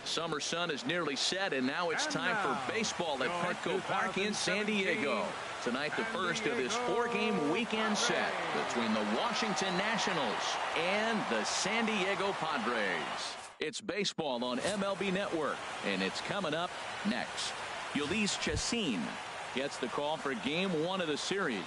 Summer sun is nearly set, and now it's time for baseball at PETCO Park in San Diego. Tonight, the first of this 4-game weekend set between the Washington Nationals and the San Diego Padres. It's baseball on MLB Network, and it's coming up next. Ulysses Chacin gets the call for Game 1 of the series.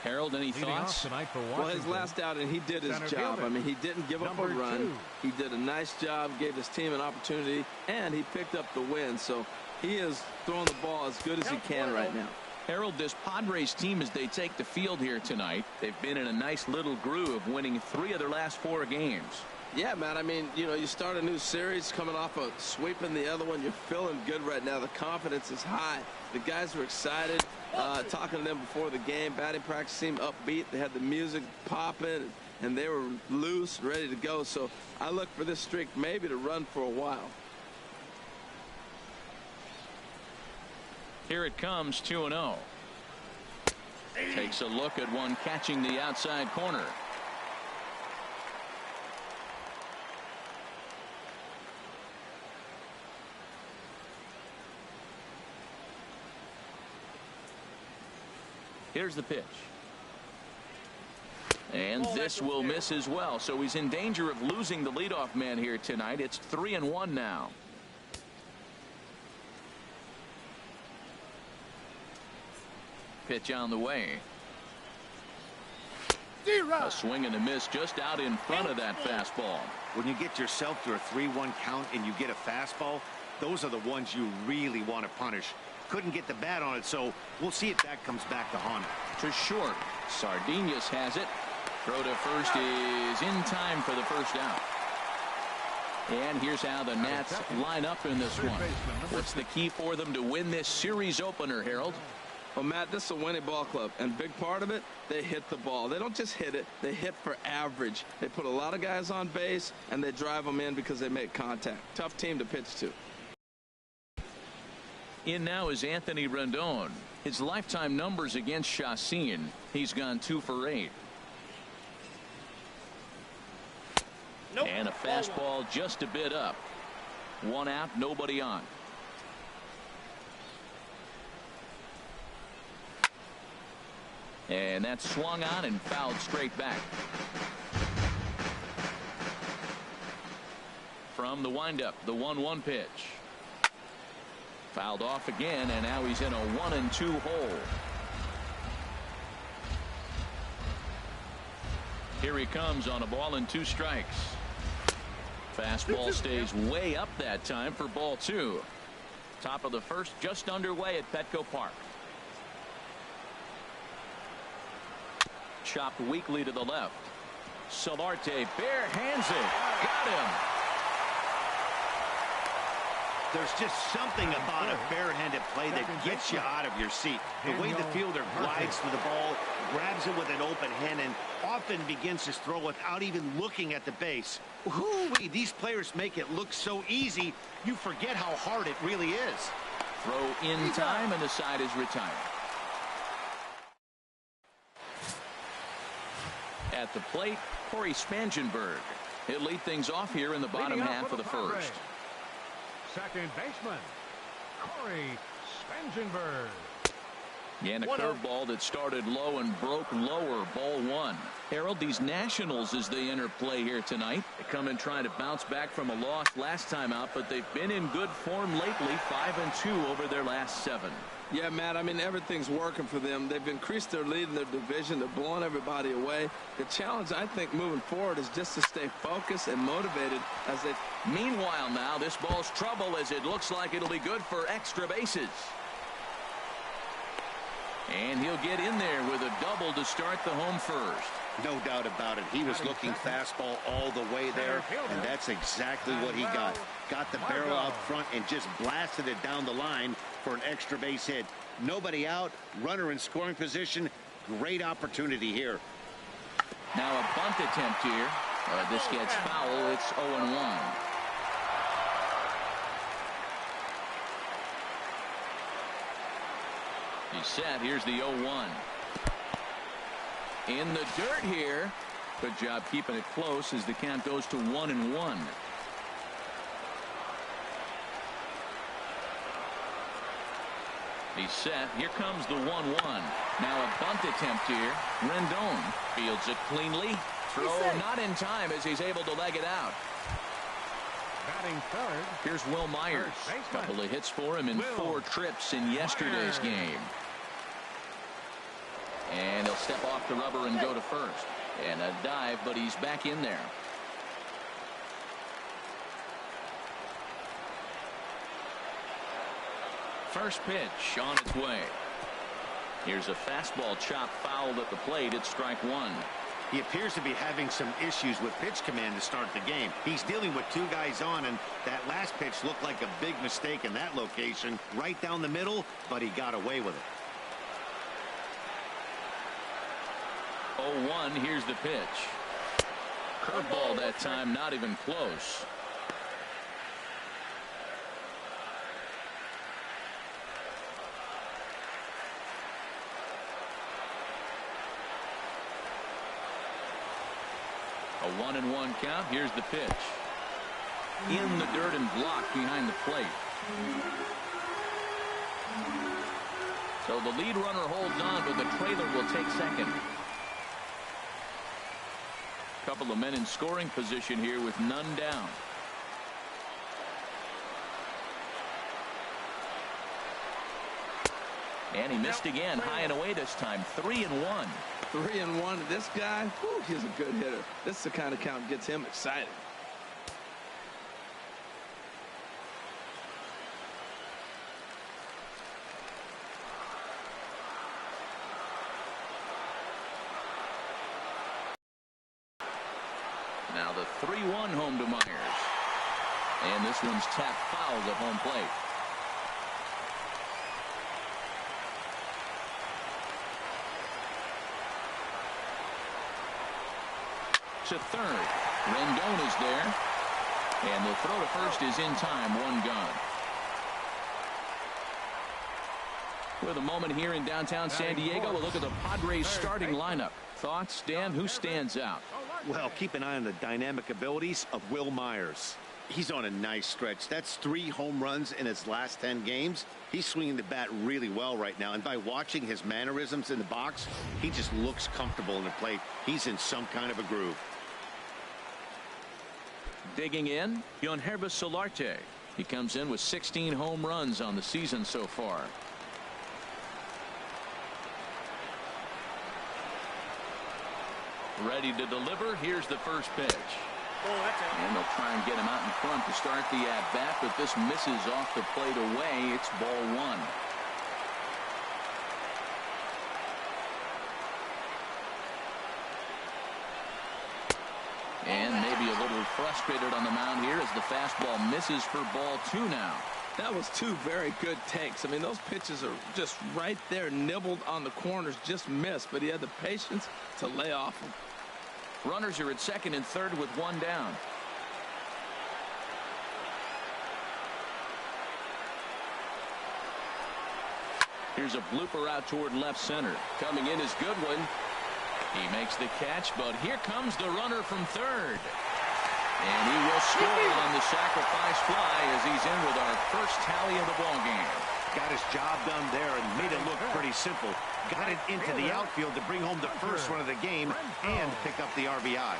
Harold, any thoughts? Well, his last outing, he did his job. I mean, he didn't give up a run. He did a nice job, gave his team an opportunity, and he picked up the win. So he is throwing the ball as good as he can right now. Harold, this Padres team, as they take the field here tonight, they've been in a nice little groove, winning 3 of their last 4 games. Yeah, man. I mean, you know, you start a new series coming off of sweeping the other one. You're feeling good right now. The confidence is high. The guys were excited. Talking to them before the game, batting practice seemed upbeat. They had the music popping, and they were loose, ready to go. So I look for this streak maybe to run for a while. Here it comes, 2-0. Takes a look at one catching the outside corner. Here's the pitch. And this will miss as well. So he's in danger of losing the leadoff man here tonight. It's 3-1 now. Pitch on the way. A swing and a miss just out in front of that fastball. When you get yourself to a 3-1 count and you get a fastball, those are the ones you really want to punish. Couldn't get the bat on it, so we'll see if that comes back to haunt him. To short. Sardinhas has it. Throw to first is in time for the first out. And here's how the Nats line up in this one. What's the key for them to win this series opener, Harold? Well, Matt, this is a winning ball club, and big part of it, they hit the ball. They don't just hit it, they hit for average. They put a lot of guys on base, and they drive them in because they make contact. Tough team to pitch to. In now is Anthony Rendon. His lifetime numbers against Chacin. He's gone 2 for 8. Nope. And a fastball just a bit up. 1 out, nobody on. And that's swung on and fouled straight back. From the windup, the 1-1 pitch. Fouled off again, and now he's in a 1-2 hole. Here he comes on a ball and 2 strikes. Fastball stays way up that time for ball 2. Top of the first just underway at PETCO Park. Chopped weakly to the left. Solarte bare hands it. Got him. There's just something about a barehanded play that gets you out of your seat. The way the fielder glides to the ball, grabs it with an open hand, and often begins his throw without even looking at the base. Whoo-wee, these players make it look so easy, you forget how hard it really is. Throw in time, and the side is retired. At the plate, Corey Spangenberg. He'll lead things off here in the bottom half of the first. Second baseman, Corey Spangenberg. And a curveball that started low and broke lower, ball 1. Harold, these Nationals, as they enter play here tonight, they come in trying to bounce back from a loss last time out, but they've been in good form lately, 5-2 over their last 7. Yeah, Matt, I mean, everything's working for them. They've increased their lead in their division. They're blowing everybody away. The challenge, I think, moving forward is just to stay focused and motivated as they... Meanwhile, now, this ball's trouble as it looks like it'll be good for extra bases. And he'll get in there with a double to start the home first. No doubt about it. He was looking fastball all the way there, and that's exactly what he got. Got the barrel out front and just blasted it down the line for an extra base hit. Nobody out, runner in scoring position. Great opportunity here. Now a bunt attempt here. This gets foul. It's 0-1. He's set. Here's the 0-1. In the dirt here. Good job keeping it close as the count goes to 1-1. He's set. Here comes the 1-1. Now a bunt attempt here. Rendon fields it cleanly. Throw not in time as he's able to leg it out. Batting third. Here's Will Myers. Couple of hits for him in 4 trips in yesterday's game. And he'll step off the rubber and go to first. And a dive, but he's back in there. First pitch on its way. Here's a fastball chopped foul at the plate. It's strike 1. He appears to be having some issues with pitch command to start the game. He's dealing with 2 guys on, and that last pitch looked like a big mistake in that location. Right down the middle, but he got away with it. 0-1. Here's the pitch. Curveball that time, not even close. A 1-1 count. Here's the pitch. In the dirt and blocked behind the plate. So the lead runner holds on, but the trailer will take second. Couple of men in scoring position here with none down. And he missed again, high and away this time. 3-1. 3-1. This guy, whew, he's a good hitter. This is the kind of count that gets him excited. Now the 3-1 home to Myers. And this one's tapped foul at home plate. To third. Rendon is there. And the throw to first is in time. 1 gone. With a moment here in downtown San Diego, we'll look at the Padres starting lineup. Thoughts, Dan? Who stands out? Well, keep an eye on the dynamic abilities of Will Myers. He's on a nice stretch. That's 3 home runs in his last 10 games. He's swinging the bat really well right now. And by watching his mannerisms in the box, he just looks comfortable in the plate. He's in some kind of a groove. Digging in, Yonhervis Solarte. He comes in with 16 home runs on the season so far. Ready to deliver. Here's the first pitch. And they'll try and get him out in front to start the at-bat, but this misses off the plate away. It's ball 1. And maybe a little frustrated on the mound here as the fastball misses for ball 2 now. That was 2 very good takes. I mean, those pitches are just right there, nibbled on the corners, just missed, but he had the patience to lay off them. Runners are at second and third with 1 down. Here's a blooper out toward left center. Coming in is Goodwin. He makes the catch, but here comes the runner from third. And he will score on the sacrifice fly as he's in with our first tally of the ballgame. Got his job done there and made it look pretty simple. Got it into the outfield to bring home the first run of the game and pick up the RBI.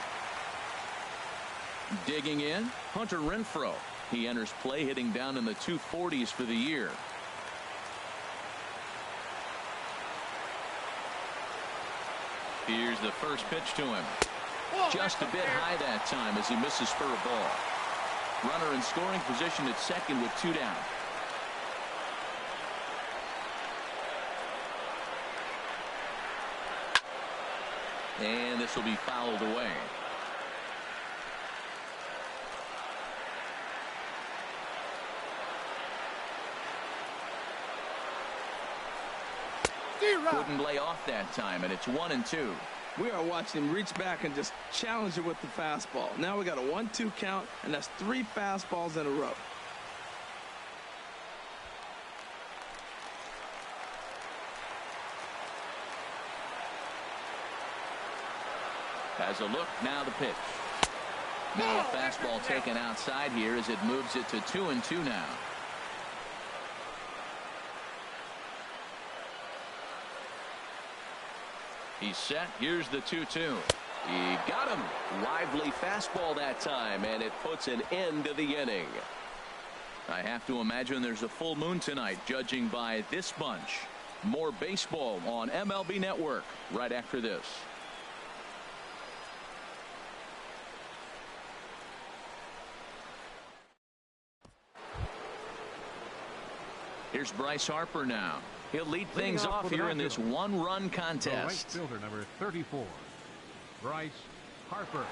Digging in, Hunter Renfroe. He enters play hitting down in the 240s for the year. Here's the first pitch to him. Just a bit high that time as he misses for a ball. Runner in scoring position at second with 2 down. And this will be fouled away. Couldn't lay off that time, and it's 1-2. We are watching him reach back and just challenge it with the fastball. Now we got a 1-2 count, and that's 3 fastballs in a row. Has a look, now the pitch. Now a fastball taken outside here as it moves it to 2-2 now. He's set. Here's the 2-2. He got him. Lively fastball that time, and it puts an end to the inning. I have to imagine there's a full moon tonight, judging by this bunch. More baseball on MLB Network right after this. Here's Bryce Harper now. He'll lead things off here in this one-run contest. The right fielder, number 34, Bryce Harper.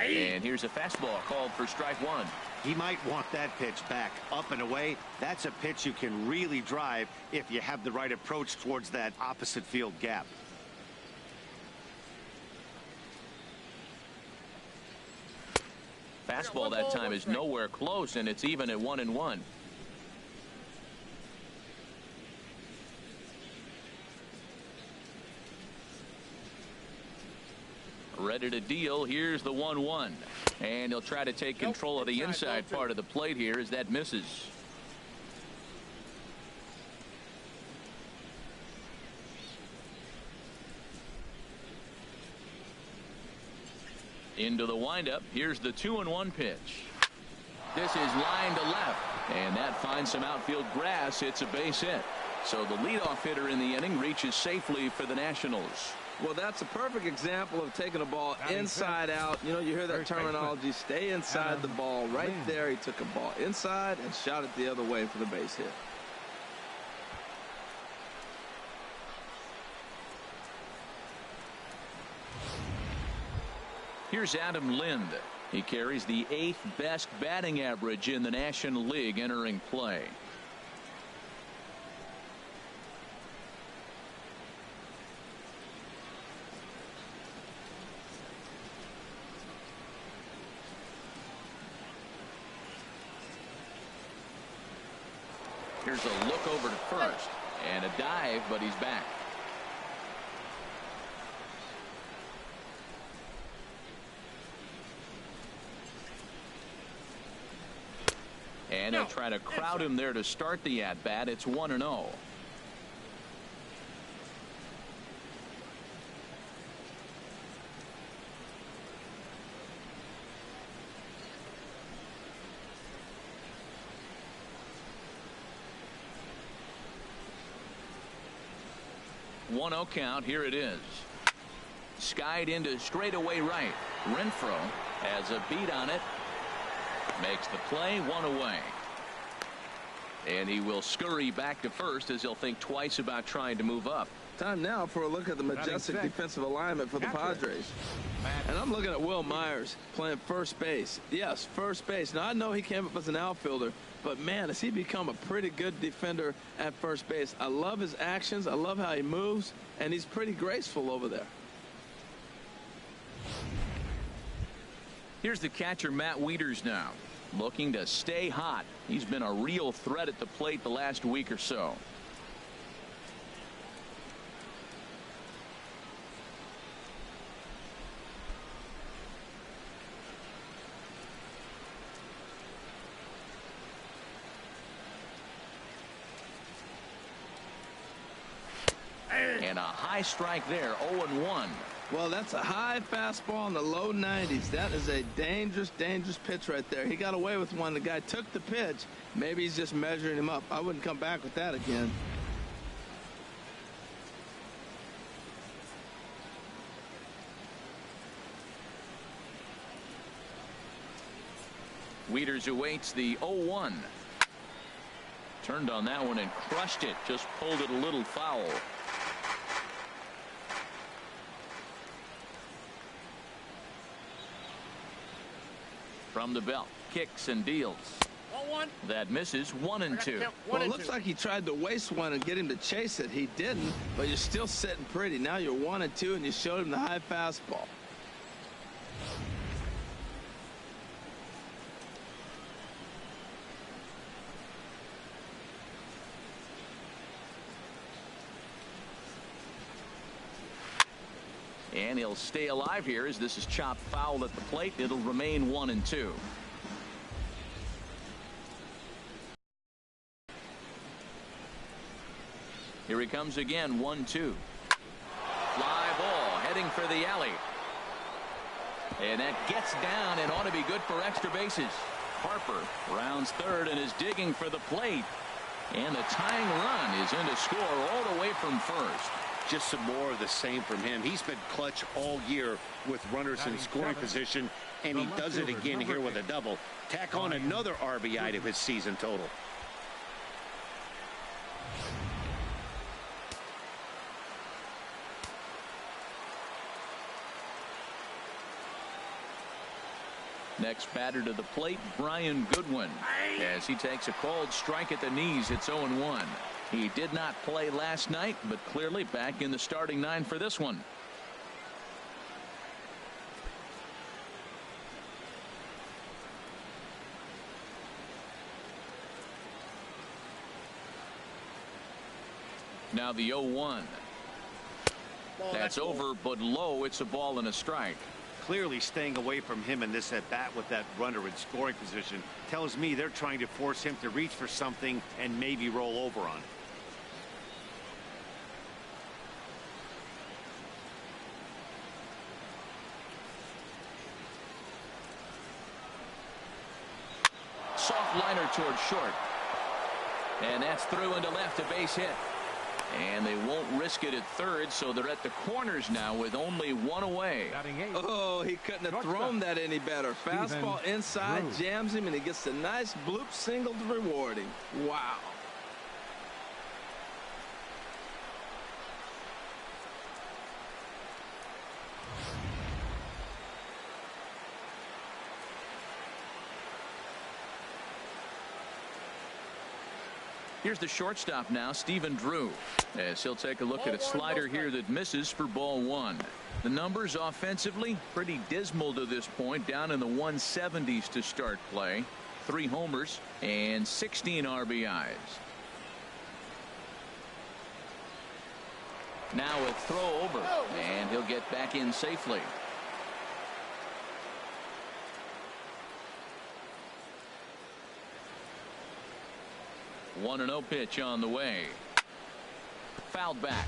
And here's a fastball called for strike one. He might want that pitch back, up and away. That's a pitch you can really drive if you have the right approach towards that opposite field gap. Fastball that time is nowhere close, and it's even at 1-1. Ready to deal. Here's the 1-1. And he'll try to take control of the inside part of the plate here as that misses. Into the windup. Here's the 2-1 pitch. This is line to left, and that finds some outfield grass. It's a base hit. So the leadoff hitter in the inning reaches safely for the Nationals. Well, that's a perfect example of taking a ball inside out. You know, you hear that terminology, stay inside the ball. Right there, he took a ball inside and shot it the other way for the base hit. Here's Adam Lind. He carries the 8th best batting average in the National League entering play. Here's a look over to first and a dive, but he's back. And he'll try to crowd him there to start the at-bat. It's 1-0. One-0 count. Here it is. Skied into straightaway right. Renfroe has a beat on it. Makes the play, one away. And he will scurry back to first as he'll think twice about trying to move up. Time now for a look at the majestic defensive alignment for the Padres. And I'm looking at Will Myers playing first base. Yes, first base. Now, I know he came up as an outfielder, but, man, has he become a pretty good defender at first base. I love his actions. I love how he moves, and he's pretty graceful over there. Here's the catcher, Matt Wieters, now. Looking to stay hot. He's been a real threat at the plate the last week or so. And a high strike there, 0-1. Well, that's a high fastball in the low 90s. That is a dangerous, dangerous pitch right there. He got away with one. The guy took the pitch. Maybe he's just measuring him up. I wouldn't come back with that again. Wieters awaits the 0-1. Turned on that one and crushed it. Just pulled it a little foul. From the belt, kicks and deals. 1-1. That misses, 1-2. Well, it looks like he tried to waste one and get him to chase it. He didn't, but you're still sitting pretty. Now you're 1-2, and you showed him the high fastball. And he'll stay alive here as this is chopped foul at the plate. It'll remain 1-2. Here he comes again, 1-2. Fly ball heading for the alley. And that gets down and ought to be good for extra bases. Harper rounds third and is digging for the plate. And the tying run is in to score all the way from first. Just some more of the same from him. He's been clutch all year with runners in scoring position, and he does it again here with a double. Tack on another RBI to his season total. Next batter to the plate, Brian Goodwin, as he takes a called strike at the knees. It's 0-1. He did not play last night, but clearly back in the starting 9 for this one. Now the 0-1. That's over, but low. It's a ball and a strike. Clearly staying away from him in this at bat with that runner in scoring position tells me they're trying to force him to reach for something and maybe roll over on it. Soft liner towards short. And that's through into left, a base hit. And they won't risk it at third, so they're at the corners now with only one away. Oh, he couldn't have thrown that any better. Fastball inside, jams him, and he gets a nice bloop single to reward him. Wow. Here's the shortstop now, Stephen Drew, as he'll take a look at a slider here that misses for ball 1. The numbers offensively pretty dismal to this point, down in the 170s to start play. 3 homers and 16 RBIs. Now a throw over, and he'll get back in safely. One 1-0 pitch on the way. Fouled back.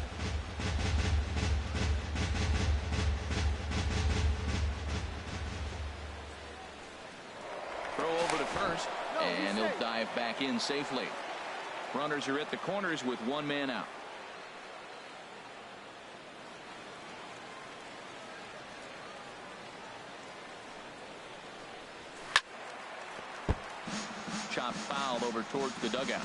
Throw over to first, and he'll dive back in safely. Runners are at the corners with 1 man out. Chop foul over towards the dugout.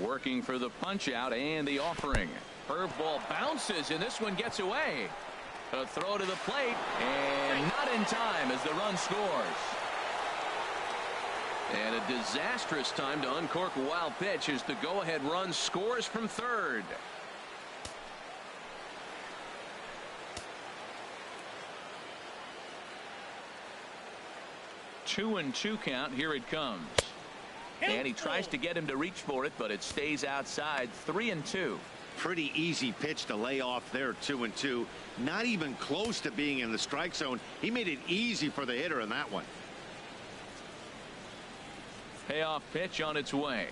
Working for the punch out and the offering. Curveball bounces, and this one gets away. A throw to the plate, and not in time as the run scores. And a disastrous time to uncork a wild pitch as the go-ahead run scores from third. Two and two count. Here it comes. And he tries to get him to reach for it, but it stays outside. 3-2. Pretty easy pitch to lay off there. 2-2. Not even close to being in the strike zone. He made it easy for the hitter in that one. Payoff pitch on its way.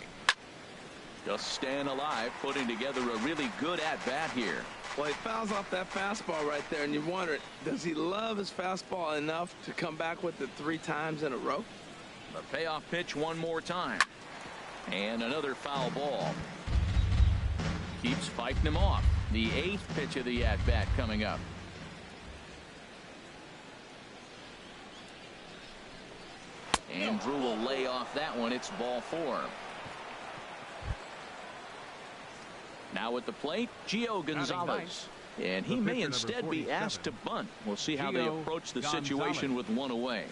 Just staying alive, putting together a really good at-bat here. Well, he fouls off that fastball right there, and you wonder, does he love his fastball enough to come back with it 3 times in a row? The payoff pitch one more time. And another foul ball. Keeps fighting him off. The 8th pitch of the at-bat coming up. And Drew will lay off that one. It's ball 4. Now at the plate, Gio Gonzalez. And he may instead be asked to bunt. We'll see how they approach the situation with 1 away.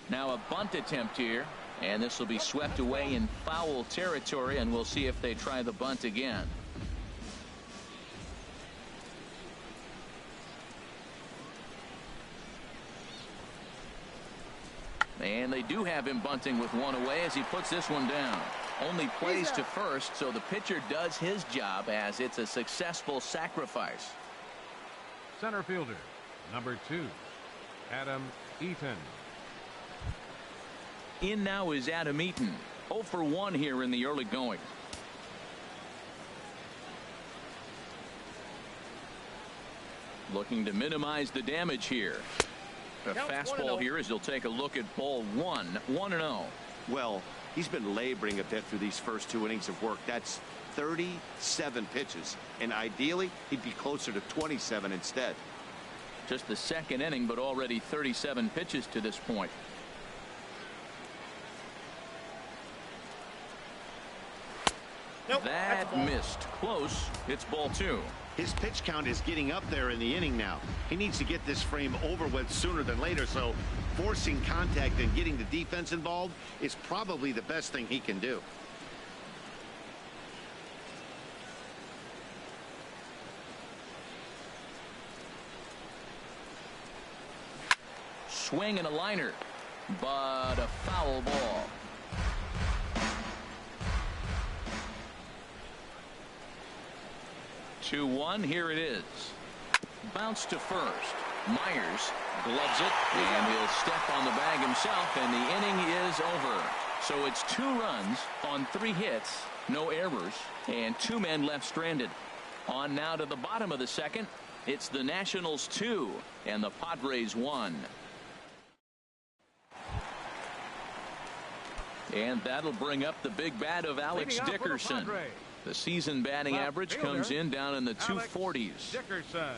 Now a bunt attempt here. And this will be swept away in foul territory. And we'll see if they try the bunt again. And they do have him bunting with one away as he puts this one down. Only plays to first, so the pitcher does his job as it's a successful sacrifice. Center fielder, number 2, Adam Eaton. In now is Adam Eaton. 0 for 1 here in the early going. Looking to minimize the damage here. A fastball here as he'll take a look at ball 1. 1-0. Well, he's been laboring a bit through these first 2 innings of work. That's 37 pitches, and ideally he'd be closer to 27 instead. Just the second inning, but already 37 pitches to this point. Nope, that missed. Close. It's ball 2. His pitch count is getting up there in the inning now. He needs to get this frame over with sooner than later, so forcing contact and getting the defense involved is probably the best thing he can do. Swing and a liner, but a foul ball. Two one. Here it is. Bounce to first. Myers gloves it, and he'll step on the bag himself, and the inning is over. So it's 2 runs on 3 hits, no errors, and 2 men left stranded. On now to the bottom of the second. It's the Nationals 2 and the Padres 1. And that'll bring up the big bat of Alex Dickerson. The season batting average comes in down in the 240s. Dickerson.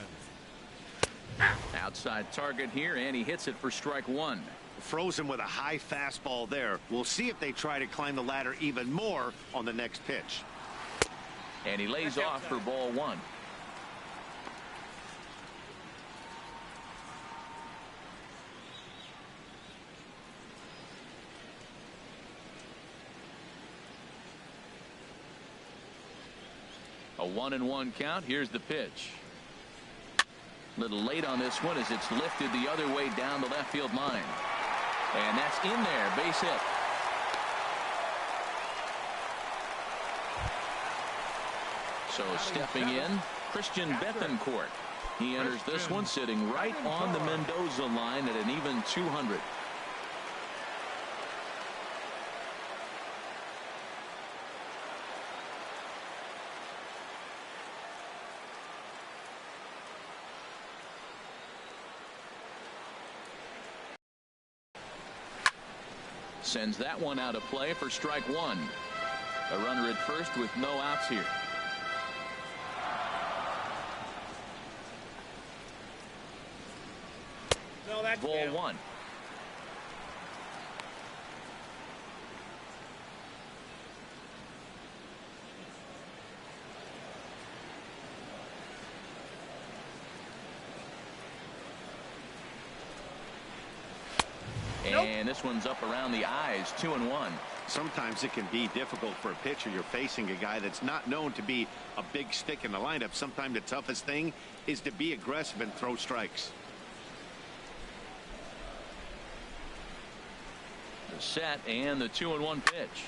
Outside target here, and he hits it for strike 1. Frozen with a high fastball there. We'll see if they try to climb the ladder even more on the next pitch. And he lays off for ball 1. A 1-1 count. Here's the pitch. Little late on this one as it's lifted the other way down the left field line. And that's in there. Base hit. So stepping in, Christian Bethancourt. He enters this one sitting right on the Mendoza line at an even 200. Sends that one out of play for strike 1. A runner at first with no outs here. No, that's ball 1. And this one's up around the eyes. 2-1. Sometimes it can be difficult for a pitcher. You're facing a guy that's not known to be a big stick in the lineup. Sometimes the toughest thing is to be aggressive and throw strikes. The set and the 2-1 pitch.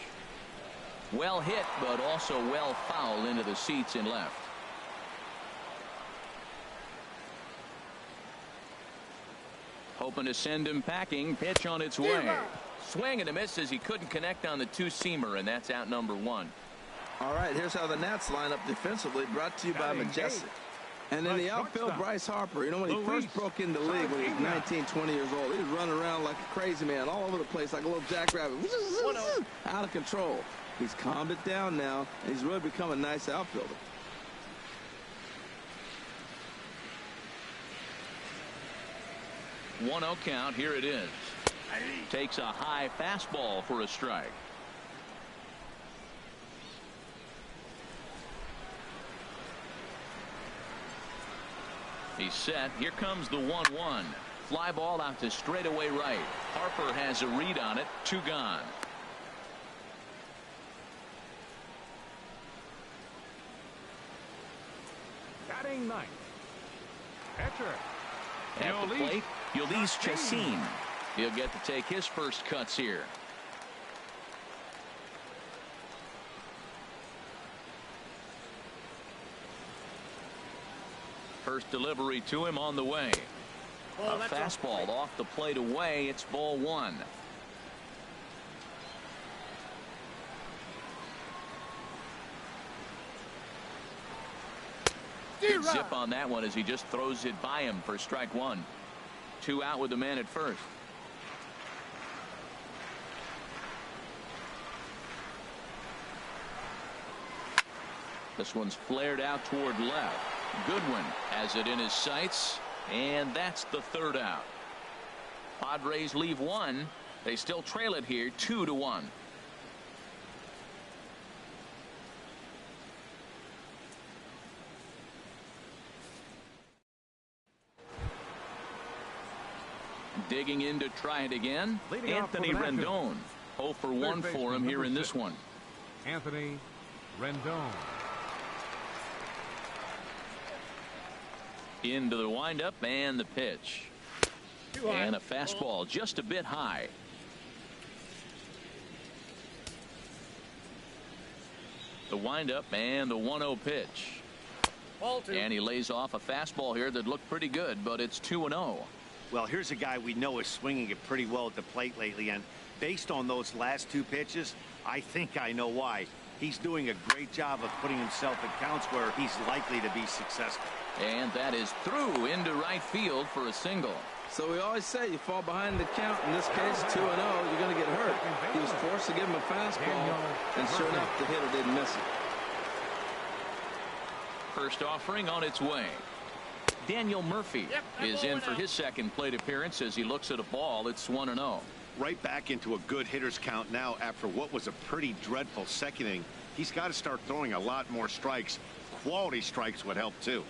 Well hit, but also well fouled into the seats in left. Hoping to send him packing. Pitch on its way. Swing and a miss as he couldn't connect on the 2-seamer, and that's out number 1. All right, here's how the Nats line up defensively, brought to you by Majestic. And in the outfield, Bryce Harper. You know, when he first broke into the league when he was 19, 20 years old, he was running around like a crazy man all over the place like a little jackrabbit. Out of control. He's calmed it down now, and he's really become a nice outfielder. One-0 count. Here it is. Takes a high fastball for a strike. He's set. Here comes the 1-1. Fly ball out to straightaway right. Harper has a read on it. 2 gone. Batting ninth. Catcher. At the plate, Ulysses Chassin. He'll get to take his first cuts here. First delivery to him on the way. A fastball off the plate away. It's ball one. Good zip on that one as he just throws it by him for strike one. 2 out with the man at first. This one's flared out toward left. Goodwin has it in his sights, and that's the 3rd out. Padres leave 1. They still trail it here 2-1. Digging in to try it again. Anthony Rendon. 0 for 1 for him here in this one. Anthony Rendon. Into the windup and the pitch. And a fastball just a bit high. The windup and the 1-0 pitch. And he lays off a fastball here that looked pretty good, but it's 2-0. Well, here's a guy we know is swinging it pretty well at the plate lately, and based on those last 2 pitches, I think I know why. He's doing a great job of putting himself in counts where he's likely to be successful. And that is through into right field for a single. So we always say you fall behind the count. In this case, 2-0, you're going to get hurt. He was forced to give him a fastball, and sure enough, the hitter didn't miss it. First offering on its way. Daniel Murphy is in for his second plate appearance as he looks at a ball. It's 1-0. Right back into a good hitter's count now after what was a pretty dreadful second inning. He's got to start throwing a lot more strikes. Quality strikes would help too.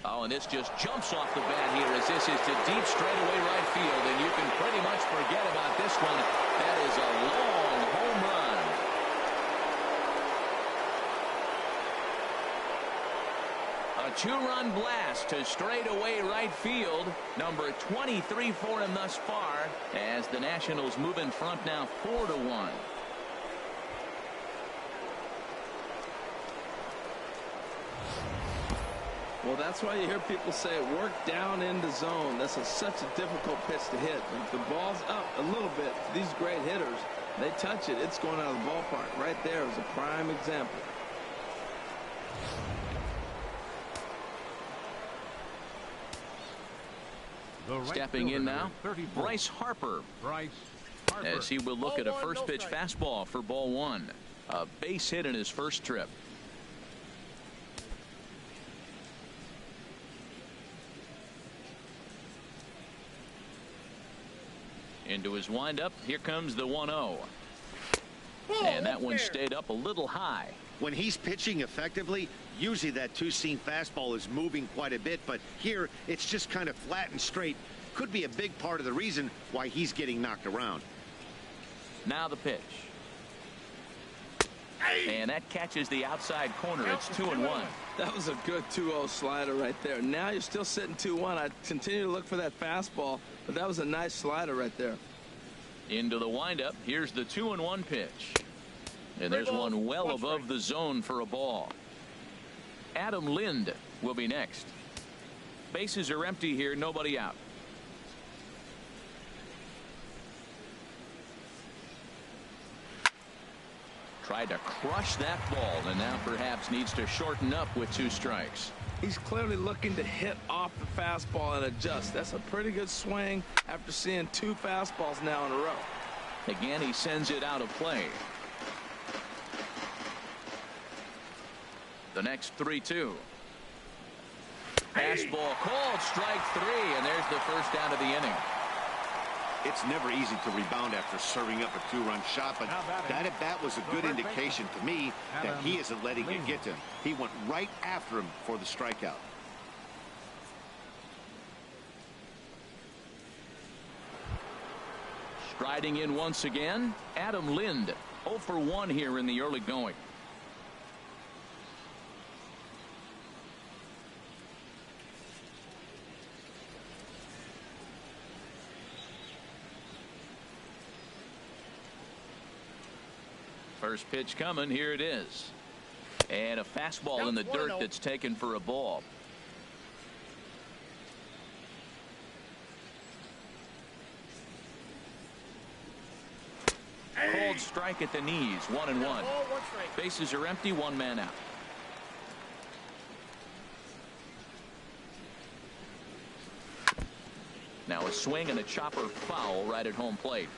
Oh, and this just jumps off the bat here as this is to deep straightaway right field, and you can pretty much forget about this one. That is a long home run. A 2-run blast to straightaway right field. Number 23 for him thus far, as the Nationals move in front now 4-1. Well, that's why you hear people say work down in the zone. That's such a difficult pitch to hit. If the ball's up a little bit, these great hitters, they touch it, it's going out of the ballpark. Right there is a prime example. Stepping in now, Bryce Harper. As he will look at a first pitch fastball for ball one. A base hit in his first trip. Into his windup. Here comes the 1-0. And that one stayed up a little high. When he's pitching effectively, usually that two-seam fastball is moving quite a bit, but here it's just kind of flat and straight. Could be a big part of the reason why he's getting knocked around. Now the pitch. And that catches the outside corner. It's 2-1. That was a good 2-0 slider right there. Now you're still sitting 2-1. I continue to look for that fastball, but that was a nice slider right there. Into the windup. Here's the 2-1 pitch. And there's one well above the zone for a ball. Adam Lind will be next. Bases are empty here. Nobody out. Tried to crush that ball, and now perhaps needs to shorten up with 2 strikes. He's clearly looking to hit off the fastball and adjust. That's a pretty good swing after seeing 2 fastballs now in a row. Again, he sends it out of play. The next 3-2. Fastball called, strike 3, and there's the first out of the inning. It's never easy to rebound after serving up a 2-run shot, but that at bat was a good indication to me that he isn't letting it get to him. He went right after him for the strikeout. Striding in once again, Adam Lind. 0 for 1 here in the early going. First pitch coming. Here it is. And a fastball in the dirt that's taken for a ball. Cold strike at the knees. 1-1. Bases are empty. One man out. Now a swing and a chopper foul right at home plate.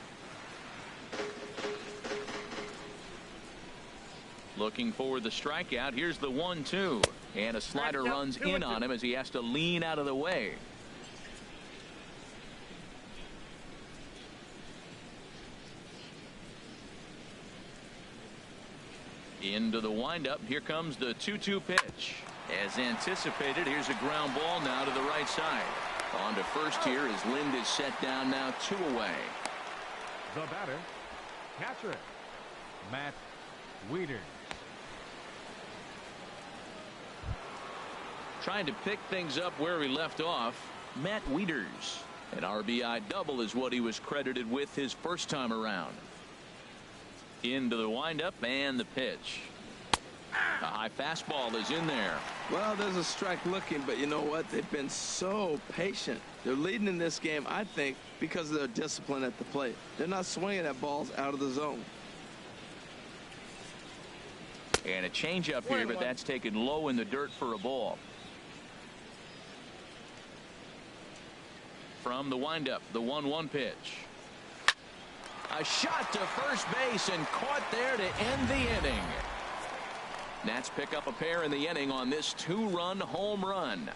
Looking for the strikeout. Here's the 1-2. And a slider runs in on him as he has to lean out of the way. Into the windup. Here comes the 2-2 pitch. As anticipated, here's a ground ball now to the right side. On to first here as Lind is set down now 2 away. The batter, catcher, Matt Wieters. Trying to pick things up where he left off, Matt Wieters. An RBI double is what he was credited with his first time around. Into the windup and the pitch. A high fastball is in there. Well, there's a strike looking, but you know what? They've been so patient. They're leading in this game, I think, because of their discipline at the plate. They're not swinging at balls out of the zone. And a changeup here, but that's taken low in the dirt for a ball. From the windup, the 1-1 pitch. A shot to first base and caught there to end the inning. Nats pick up a pair in the inning on this 2-run home run.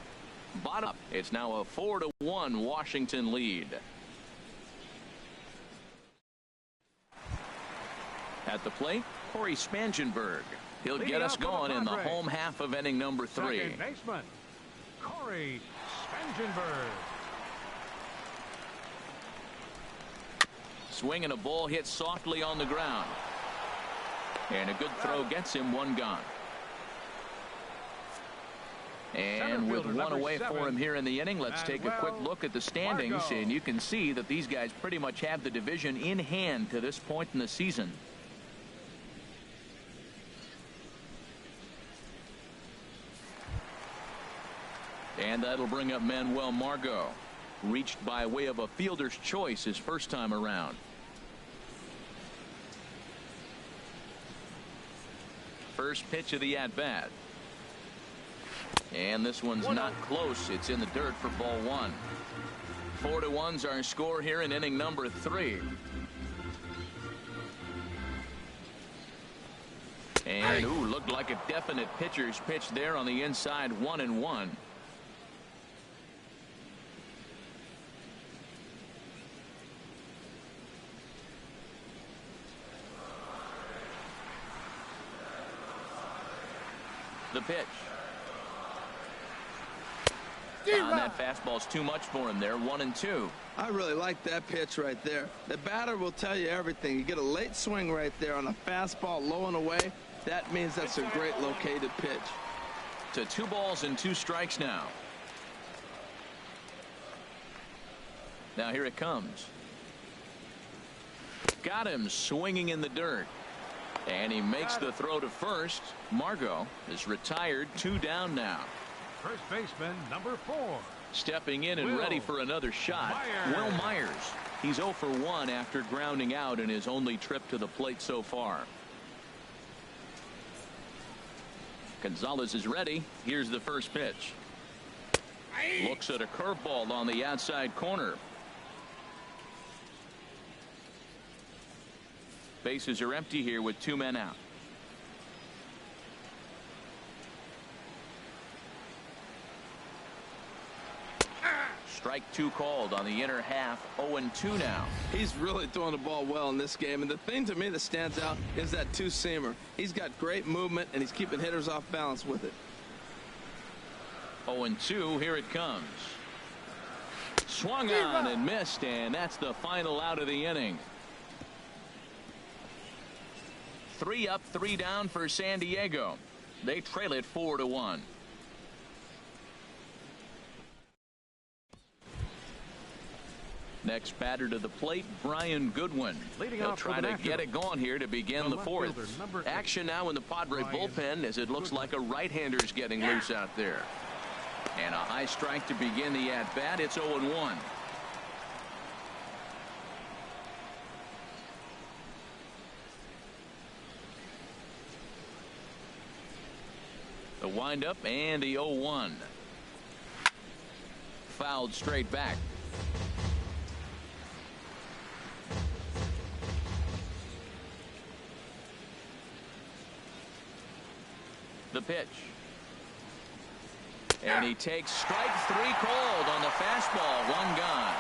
Bottom up. It's now a 4-1 Washington lead. At the plate, Corey Spangenberg. He'll get us going in the home half of inning number 3. Second baseman, Corey Spangenberg. Swinging a ball hit softly on the ground. And a good throw gets him one gone. And with one away for him here in the inning, let's take a quick look at the standings. And you can see that these guys pretty much have the division in hand to this point in the season. And that'll bring up Manuel Margot. Reached by way of a fielder's choice his first time around. First pitch of the at-bat. And this one's not close. It's in the dirt for ball 1. 4-1's our score here in inning number 3. And looked like a definite pitcher's pitch there on the inside. 1-1. The pitch. That fastball's too much for him there. 1-2. I really like that pitch right there. The batter will tell you everything. You get a late swing right there on a fastball low and away. That means that's a great located pitch. To 2 balls and 2 strikes now. Now here it comes. Got him swinging in the dirt. And he makes the throw to first. Margot is retired. 2 down now. First baseman, number 4. Stepping in and ready for another shot. Will Myers. He's 0 for 1 after grounding out in his only trip to the plate so far. Gonzalez is ready. Here's the first pitch. Looks at a curveball on the outside corner. Bases are empty here with 2 men out. Strike 2 called on the inner half. 0-2 now. He's really throwing the ball well in this game. And the thing to me that stands out is that 2-seamer. He's got great movement and he's keeping hitters off balance with it. 0-2. Here it comes. Swung on and missed, and that's the final out of the inning. 3 up, 3 down for San Diego. They trail it 4-1. Next batter to the plate, Brian Goodwin. Leading He'll off for try the to get it going here to begin the left fourth. fielder, number 8, Action now in the Padre Brian bullpen as it looks like a right-hander's getting loose out there. And a high strike to begin the at-bat. It's 0-1. The windup and the 0-1. Fouled straight back. The pitch. And he takes strike 3 cold on the fastball. 1 gone.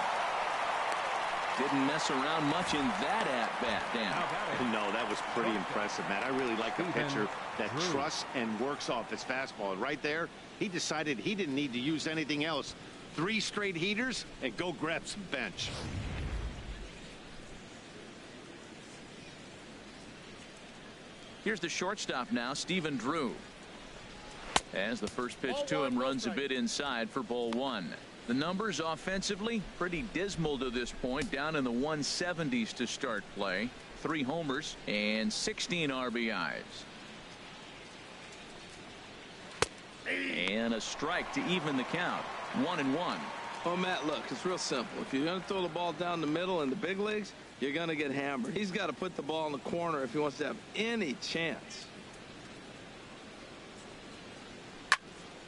Didn't mess around much in that at-bat, Dan. No, that was pretty impressive, Matt. I really like a pitcher that trusts and works off his fastball. And right there, he decided he didn't need to use anything else. 3 straight heaters and go grab some bench. Here's the shortstop now, Stephen Drew. As the first pitch to him runs a bit inside for ball 1. The numbers offensively pretty dismal to this point, down in the 170s to start play. 3 homers and 16 RBIs. And a strike to even the count. 1-1. Well, Matt, look, it's real simple. If you're going to throw the ball down the middle in the big leagues, you're going to get hammered. He's got to put the ball in the corner if he wants to have any chance.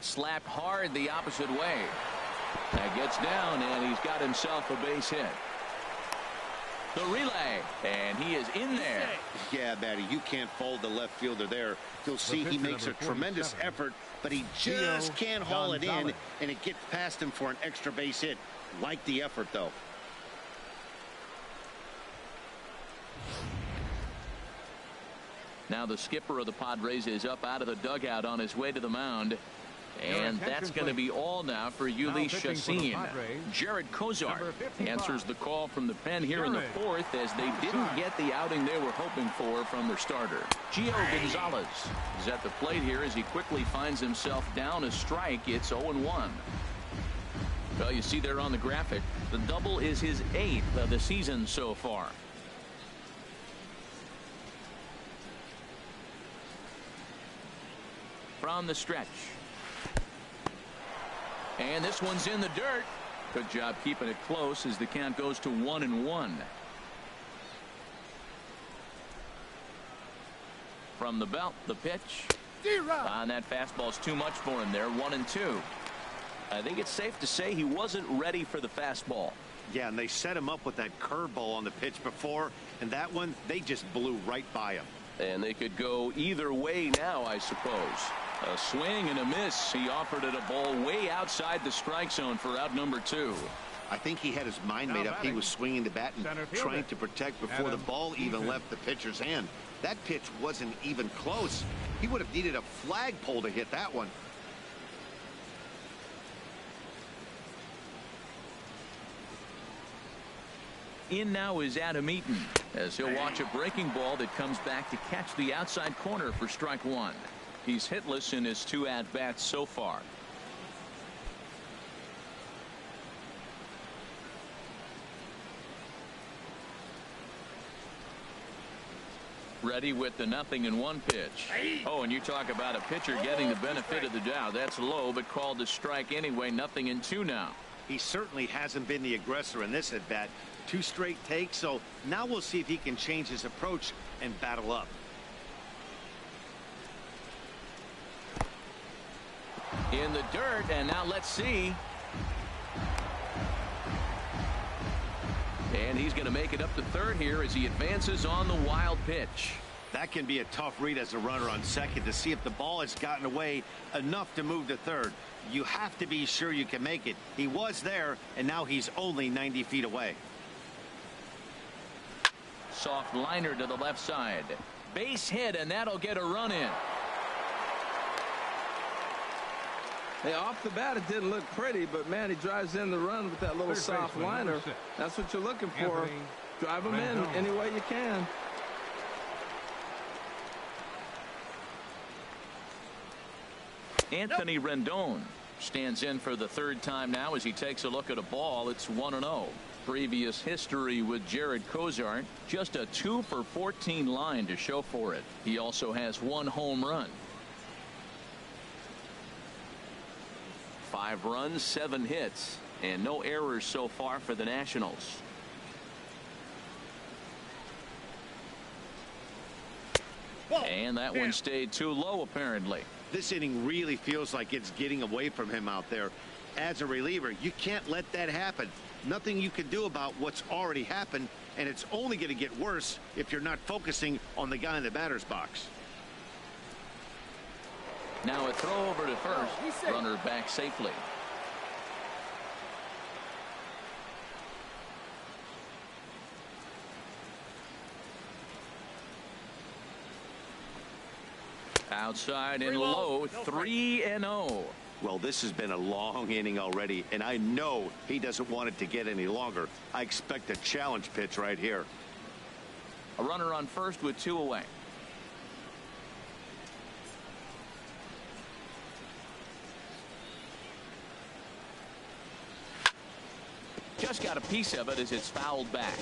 Slapped hard the opposite way. That gets down, and he's got himself a base hit. The relay, and he is in there. Yeah, Matty, you can't fold the left fielder there. You'll see he makes a tremendous effort, but he just can't haul it in, and it gets past him for an extra base hit. Like the effort, though. Now the skipper of the Padres is up out of the dugout on his way to the mound. And that's going to be all now for Yuli Chassin. Jared Kozar answers the call from the pen here in the 4th as they didn't get the outing they were hoping for from their starter. Gio Gonzalez is at the plate here as he quickly finds himself down a strike. It's 0-1. Well, you see there on the graphic, the double is his 8th of the season so far. From the stretch. And this one's in the dirt. Good job keeping it close as the count goes to 1-1. From the belt, the pitch. On that fastball's too much for him there. 1-2. I think it's safe to say he wasn't ready for the fastball. Yeah, and they set him up with that curveball on the pitch before, and that one, they just blew right by him. And they could go either way now, I suppose. A swing and a miss. He offered it a ball way outside the strike zone for out number 2. I think he had his mind made up. He was swinging the bat and trying to protect before the ball even left the pitcher's hand. That pitch wasn't even close. He would have needed a flagpole to hit that one. In now is Adam Eaton as he'll watch a breaking ball that comes back to catch the outside corner for strike 1. He's hitless in his 2 at-bats so far. Ready with the 0-1 pitch. Oh, and you talk about a pitcher getting the benefit of the doubt. That's low, but called to strike anyway. 0-2 now. He certainly hasn't been the aggressor in this at-bat. 2 straight takes, so now we'll see if he can change his approach and battle up. In the dirt, and now let's see. And he's going to make it up to third here as he advances on the wild pitch. That can be a tough read as a runner on second to see if the ball has gotten away enough to move to third. You have to be sure you can make it. He was there, and now he's only 90 feet away. Soft liner to the left side. Base hit, and that'll get a run in. Hey, off the bat, it didn't look pretty, but, man, he drives in the run with that little soft liner. That's what you're looking for. Drive him in any way you can. Anthony Rendon stands in for the 3rd time now as he takes a look at a ball. It's 1-0. Previous history with Jared Cozart, just a 2 for 14 line to show for it. He also has 1 home run. 5 runs, 7 hits, and no errors so far for the Nationals. And that one stayed too low, apparently. This inning really feels like it's getting away from him out there. As a reliever, you can't let that happen. Nothing you can do about what's already happened, and it's only going to get worse if you're not focusing on the guy in the batter's box. Now a throw over to first. Runner back safely. Outside and low, 3-0. Well, this has been a long inning already, and I know he doesn't want it to get any longer. I expect a challenge pitch right here. A runner on first with 2 away. Just got a piece of it as it's fouled back.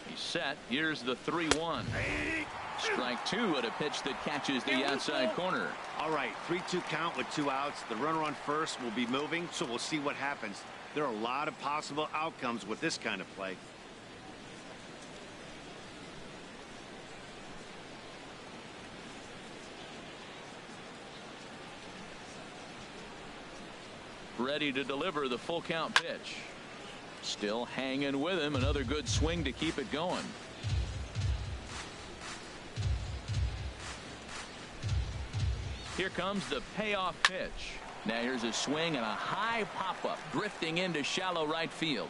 He's set. Here's the 3-1. Strike 2 at a pitch that catches the outside corner. All right, 3-2 count with 2 outs. The runner on first will be moving, so we'll see what happens. There are a lot of possible outcomes with this kind of play. Ready to deliver the full count pitch. Still hanging with him. Another good swing to keep it going. Here comes the payoff pitch. Now here's a swing and a high pop-up drifting into shallow right field.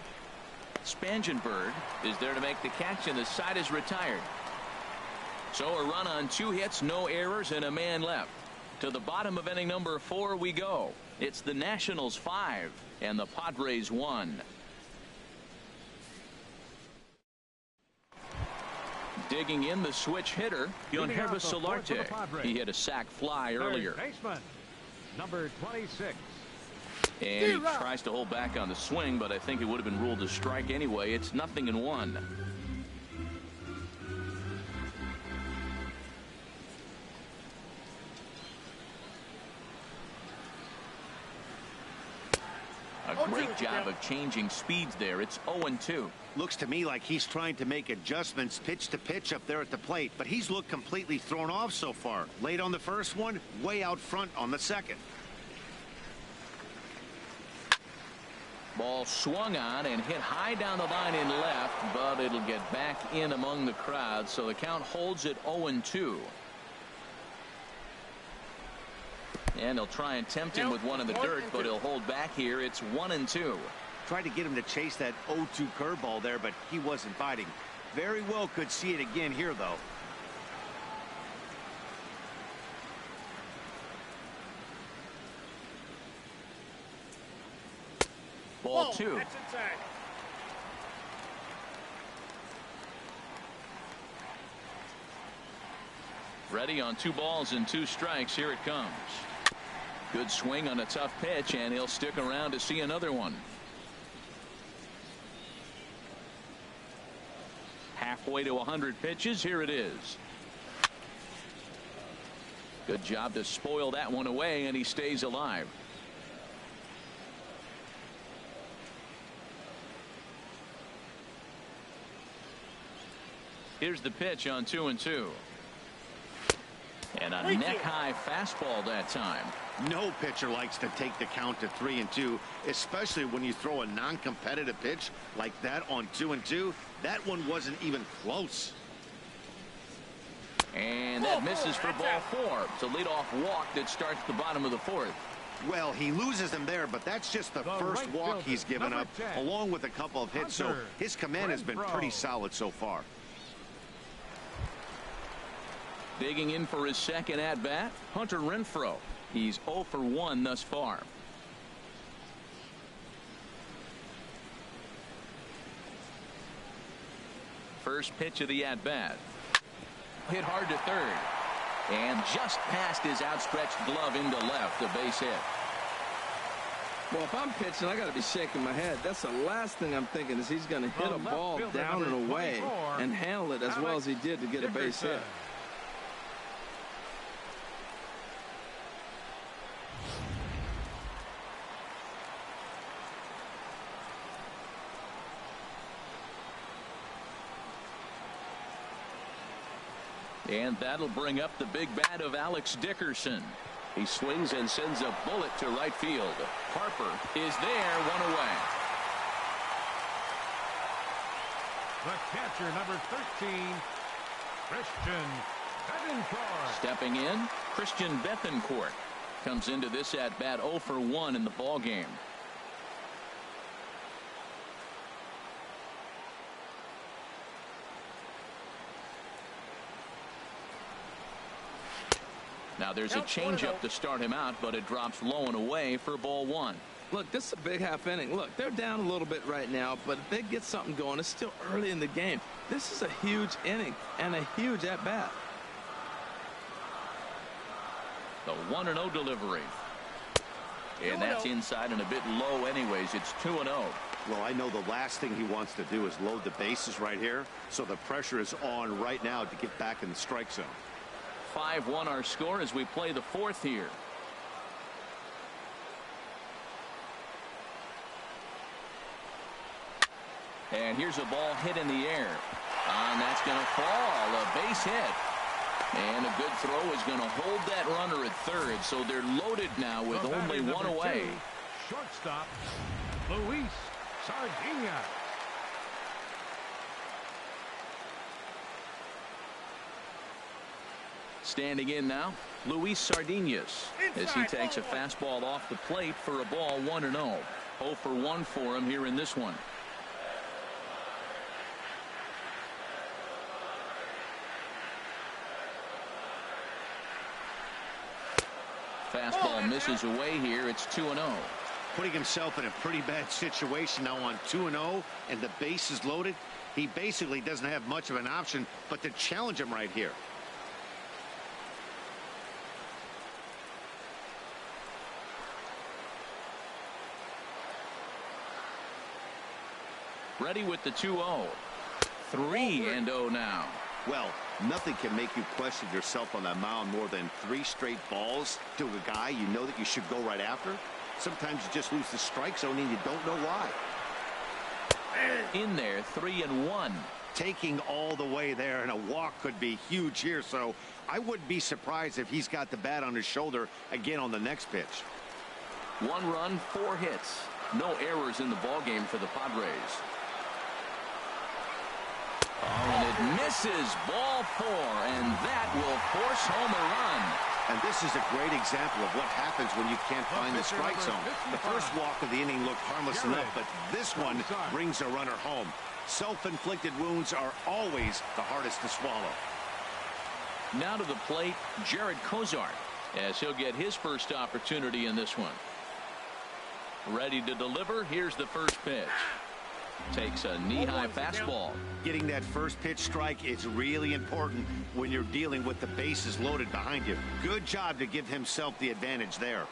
Spangenberg is there to make the catch, and the side is retired. So a run on 2 hits, no errors, and a man left. To the bottom of inning number 4 we go. It's the Nationals 5 and the Padres 1. Digging in, the switch hitter, Yonhervis Solarte. He hit a sac fly earlier. Baseman, number 26. And he tries to hold back on the swing, but I think it would have been ruled a strike anyway. It's 0-1. A great job of changing speeds there. It's 0-2. Looks to me like he's trying to make adjustments pitch to pitch up there at the plate, but he's looked completely thrown off so far. Late on the first one, way out front on the second. Ball swung on and hit high down the line in left, but it'll get back in among the crowd, so the count holds at 0-2. And they'll try and tempt him with one in the dirt, but he'll hold back here. It's 1-2. Tried to get him to chase that 0-2 curveball there, but he wasn't biting. Very well could see it again here, though. Ball 2. That's inside. Ready on 2 balls and 2 strikes. Here it comes. Good swing on a tough pitch, and he'll stick around to see another one. Halfway to 100 pitches. Here it is. Good job to spoil that one away, and he stays alive. Here's the pitch on 2-2. And a neck-high fastball that time. No pitcher likes to take the count to 3-2, especially when you throw a non-competitive pitch like that on 2-2. That one wasn't even close. And that misses for ball 4. It's a leadoff walk that starts the bottom of the 4th. Well, he loses him there, but that's just the first walk he's given up, along with a couple of hits, so his command has been pretty solid so far. Digging in for his second at-bat, Hunter Renfroe. He's 0 for 1 thus far. First pitch of the at-bat. Hit hard to third. And just past his outstretched glove into left, a base hit. Well, if I'm pitching, I got to be shaking my head. That's the last thing I'm thinking is he's going to hit a ball down and away and handle it as well as he did to get a base hit. And that'll bring up the big bat of Alex Dickerson. He swings and sends a bullet to right field. Harper is there, one away. The catcher, number 13, Christian Bettencourt. Stepping in, Christian Bettencourt comes into this at bat 0 for 1 in the ball game. Now there's a changeup to start him out, but it drops low and away for ball 1. Look, this is a big half inning. Look, they're down a little bit right now, but if they get something going, it's still early in the game. This is a huge inning and a huge at bat. The 1-0 delivery. And that's inside and a bit low anyways. It's 2-0. Well, I know the last thing he wants to do is load the bases right here, so the pressure is on right now to get back in the strike zone. 5-1 our score as we play the 4th here. And here's a ball hit in the air. And that's going to fall. A base hit. And a good throw is going to hold that runner at third. So they're loaded now with only one away. Shortstop, Luis Sardinia. Standing in now, Luis Sardinas, as he takes a fastball off the plate for a ball 1-0. 0 for 1 for him here in this one. Fastball misses away here. It's 2-0. Putting himself in a pretty bad situation now on 2-0 and the base is loaded. He basically doesn't have much of an option but to challenge him right here. Ready with the 2-0. 3-0 now. Well, nothing can make you question yourself on that mound more than 3 straight balls to a guy you know that you should go right after. Sometimes you just lose the strike zone and you don't know why. In there, 3-1. Taking all the way there, and a walk could be huge here, so I wouldn't be surprised if he's got the bat on his shoulder again on the next pitch. 1 run, 4 hits. No errors in the ballgame for the Padres. Oh, and it misses. Ball 4, and that will force home a run. And this is a great example of what happens when you can't find the strike zone. The first walk of the inning looked harmless enough, but this one brings a runner home. Self-inflicted wounds are always the hardest to swallow. Now to the plate, Jared Kozart, as he'll get his first opportunity in this one. Ready to deliver. Here's the first pitch. Takes a knee-high fastball. Getting that first pitch strike is really important when you're dealing with the bases loaded behind you. Good job to give himself the advantage there.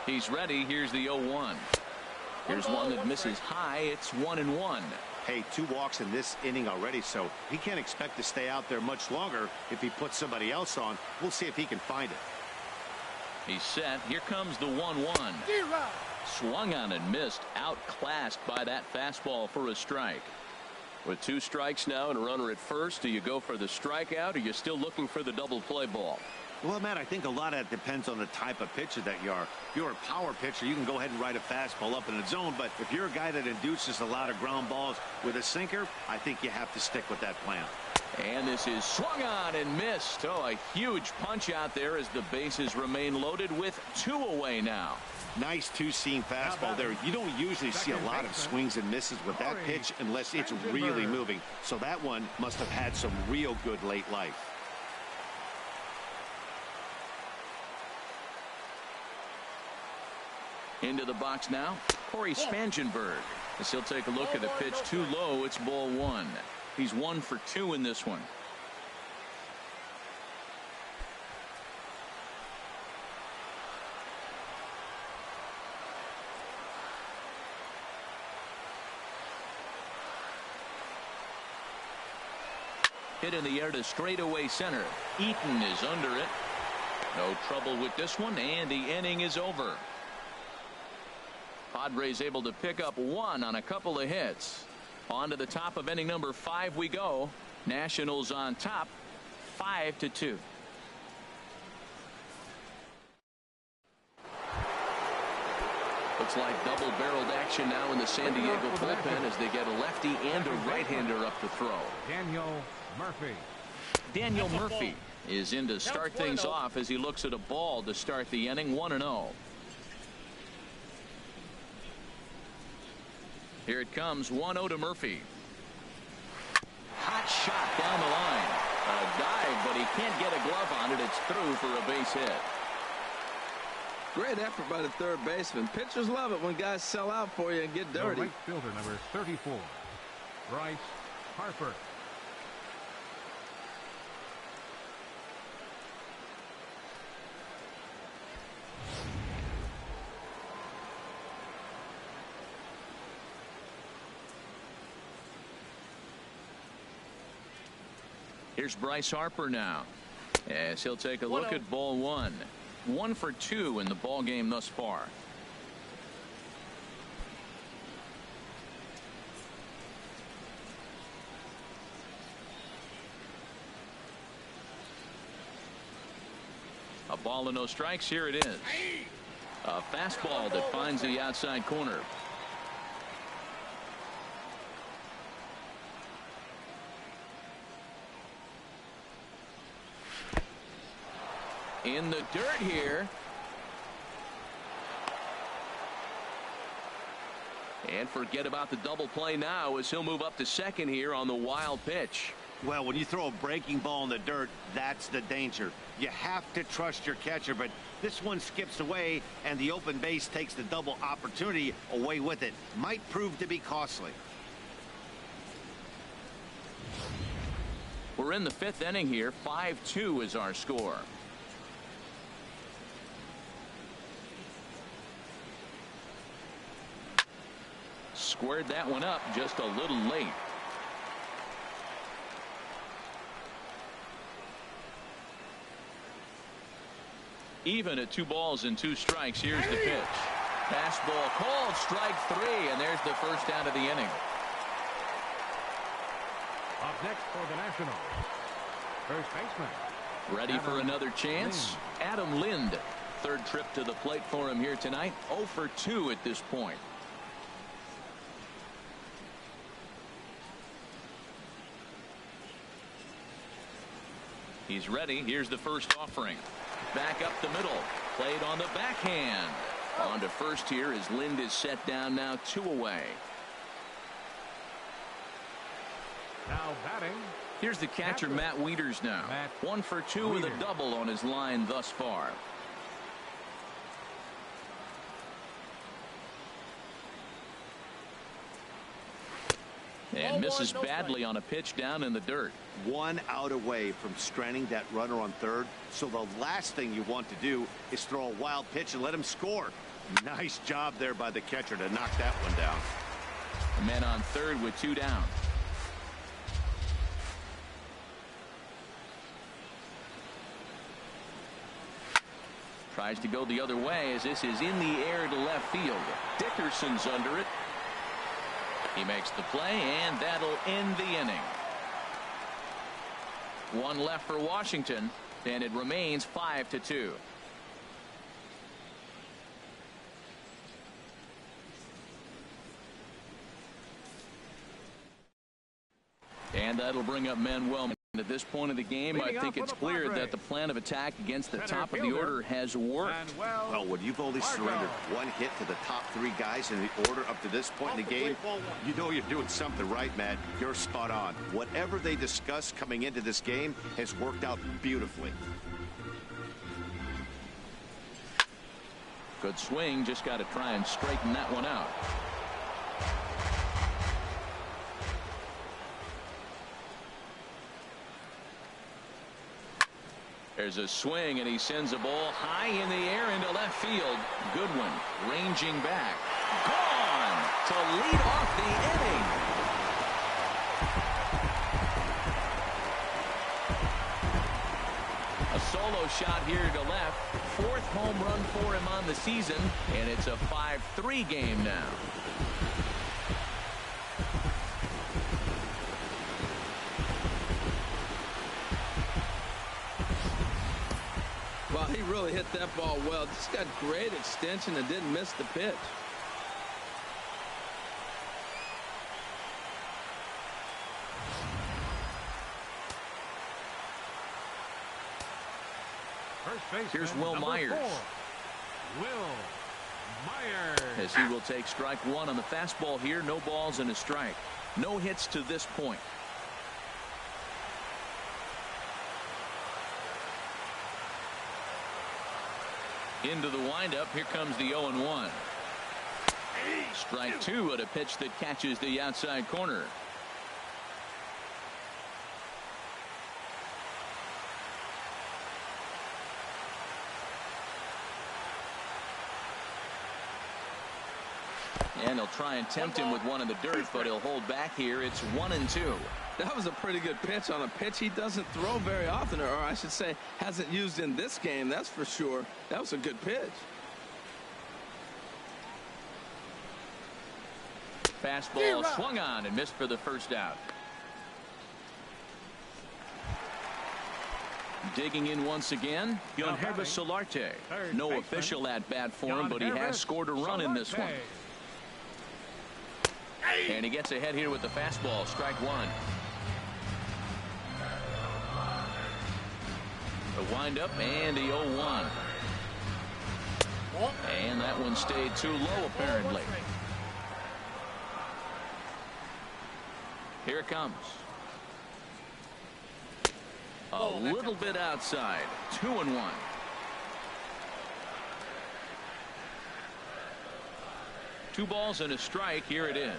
He's ready. Here's the 0-1. Here's one that misses high. It's 1-1. Hey, 2 walks in this inning already, so he can't expect to stay out there much longer if he puts somebody else on. We'll see if he can find it. He's set. Here comes the 1-1. Swung on and missed. Outclassed by that fastball for a strike. With 2 strikes now and a runner at first, do you go for the strikeout or are you still looking for the double play ball? Well, Matt, I think a lot of it depends on the type of pitcher that you are. If you're a power pitcher, you can go ahead and ride a fastball up in the zone. But if you're a guy that induces a lot of ground balls with a sinker, I think you have to stick with that plan. And this is swung on and missed. Oh, a huge punch out there as the bases remain loaded with 2 away now. Nice 2-seam fastball there. You don't usually see a lot of swings and misses with that pitch unless it's really moving. So that one must have had some real good late life. Into the box now, Corey Spangenberg. As he'll take a look at the pitch too low. It's ball one. He's 1 for 2 in this one. Hit in the air to straightaway center. Eaton is under it. No trouble with this one, and the inning is over. Padres able to pick up 1 on a couple of hits. On to the top of inning number 5 we go. Nationals on top, 5-2. Looks like double-barreled action now in the San Diego bullpen as they get a lefty and a right-hander up to throw. Daniel Murphy is in to start things off as he looks at a ball to start the inning. 1-0. Here it comes. 1-0 to Murphy. Hot shot down the line. A dive, but he can't get a glove on it. It's through for a base hit. Great effort by the third baseman. Pitchers love it when guys sell out for you and get dirty. The right fielder, number 34, Bryce Harper. Here's Bryce Harper now, as he'll take a look at ball one. 1 for 2 in the ball game thus far. A ball and no strikes. Here it is. A fastball that finds the outside corner. In the dirt here. And forget about the double play now as he'll move up to second here on the wild pitch. Well, when you throw a breaking ball in the dirt, that's the danger. You have to trust your catcher, but this one skips away and the open base takes the double opportunity away with it. Might prove to be costly. We're in the 5th inning here. 5-2 is our score. Squared that one up just a little late. Even at 2 balls and 2 strikes. Here's the pitch. Fastball called, strike 3, and there's the first out of the inning. Up next for the Nationals, first baseman. Ready for another chance? Adam Lind. 3rd trip to the plate for him here tonight. 0 for 2 at this point. He's ready. Here's the first offering. Back up the middle. Played on the backhand. On to first here as Lind is set down now, 2 away. Now batting. Here's the catcher, Matt Wieters now. 1 for 2 with a double on his line thus far. And misses badly on a pitch down in the dirt. 1 out away from stranding that runner on third. So the last thing you want to do is throw a wild pitch and let him score. Nice job there by the catcher to knock that one down. The man on third with 2 down. Tries to go the other way as this is in the air to left field. Dickerson's under it. He makes the play, and that'll end the inning. 1 left for Washington, and it remains 5-2. And that'll bring up Manuel. At this point of the game, I think it's clear that the plan of attack against the top of the order has worked. Well, when you've only surrendered 1 hit to the top 3 guys in the order up to this point in the game, you know you're doing something right, Matt. You're spot on. Whatever they discussed coming into this game has worked out beautifully. Good swing, just got to try and straighten that one out. There's a swing, and he sends a ball high in the air into left field. Goodwin ranging back. Gone to lead off the inning. A solo shot here to left. 4th home run for him on the season, and it's a 5-3 game now. Well, he really hit that ball well. Just got great extension and didn't miss the pitch. Here's Will Myers. Will Myers. As he will take strike 1 on the fastball here. No balls and a strike. No hits to this point. Into the windup. Here comes the 0-1. Strike 2 at a pitch that catches the outside corner. And he'll try and tempt him with one in the dirt, but he'll hold back here. It's 1-2. That was a pretty good pitch on a pitch he doesn't throw very often, or I should say hasn't used in this game, that's for sure. That was a good pitch. Fastball swung on and missed for the first out. Digging in once again, Yonhervis Solarte. No official at bat for him, but he has scored a run in this one. And he gets ahead here with the fastball. Strike 1. The windup and the 0-1. And that one stayed too low apparently. Here it comes. A little bit outside. 2-1. Two balls and a strike. Here it is.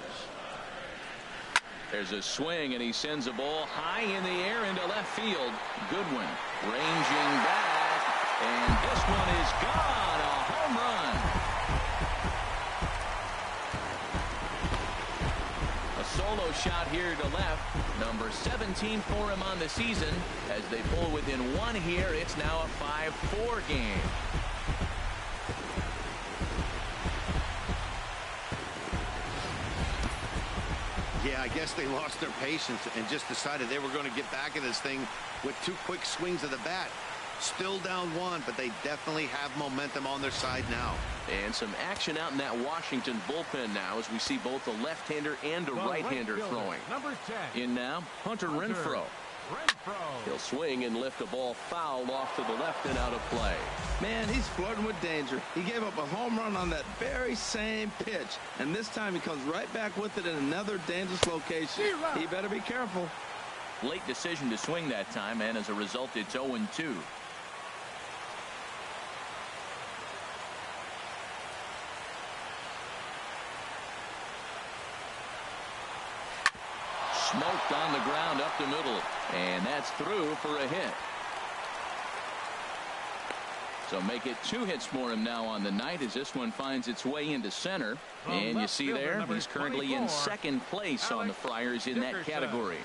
There's a swing, and he sends a ball high in the air into left field. Goodwin ranging back, and this one is gone. A home run. A solo shot here to left. Number 17 for him on the season. As they pull within 1 here, it's now a 5-4 game. Yeah, I guess they lost their patience and just decided they were going to get back at this thing with 2 quick swings of the bat. Still down 1, but they definitely have momentum on their side now. And some action out in that Washington bullpen now as we see both a left-hander and a right-hander throwing. Number 10. In now, Hunter Renfroe. He'll swing and lift a ball foul off to the left and out of play. Man, he's flirting with danger. He gave up a home run on that very same pitch, and this time he comes right back with it in another dangerous location. He better be careful. Late decision to swing that time, and as a result, it's 0-2. Smoked on the ground up the middle, and that's through for a hit. So make it 2 hits for him now on the night as this one finds its way into center. And you see there, he's currently in 2nd place on the Friars in that category.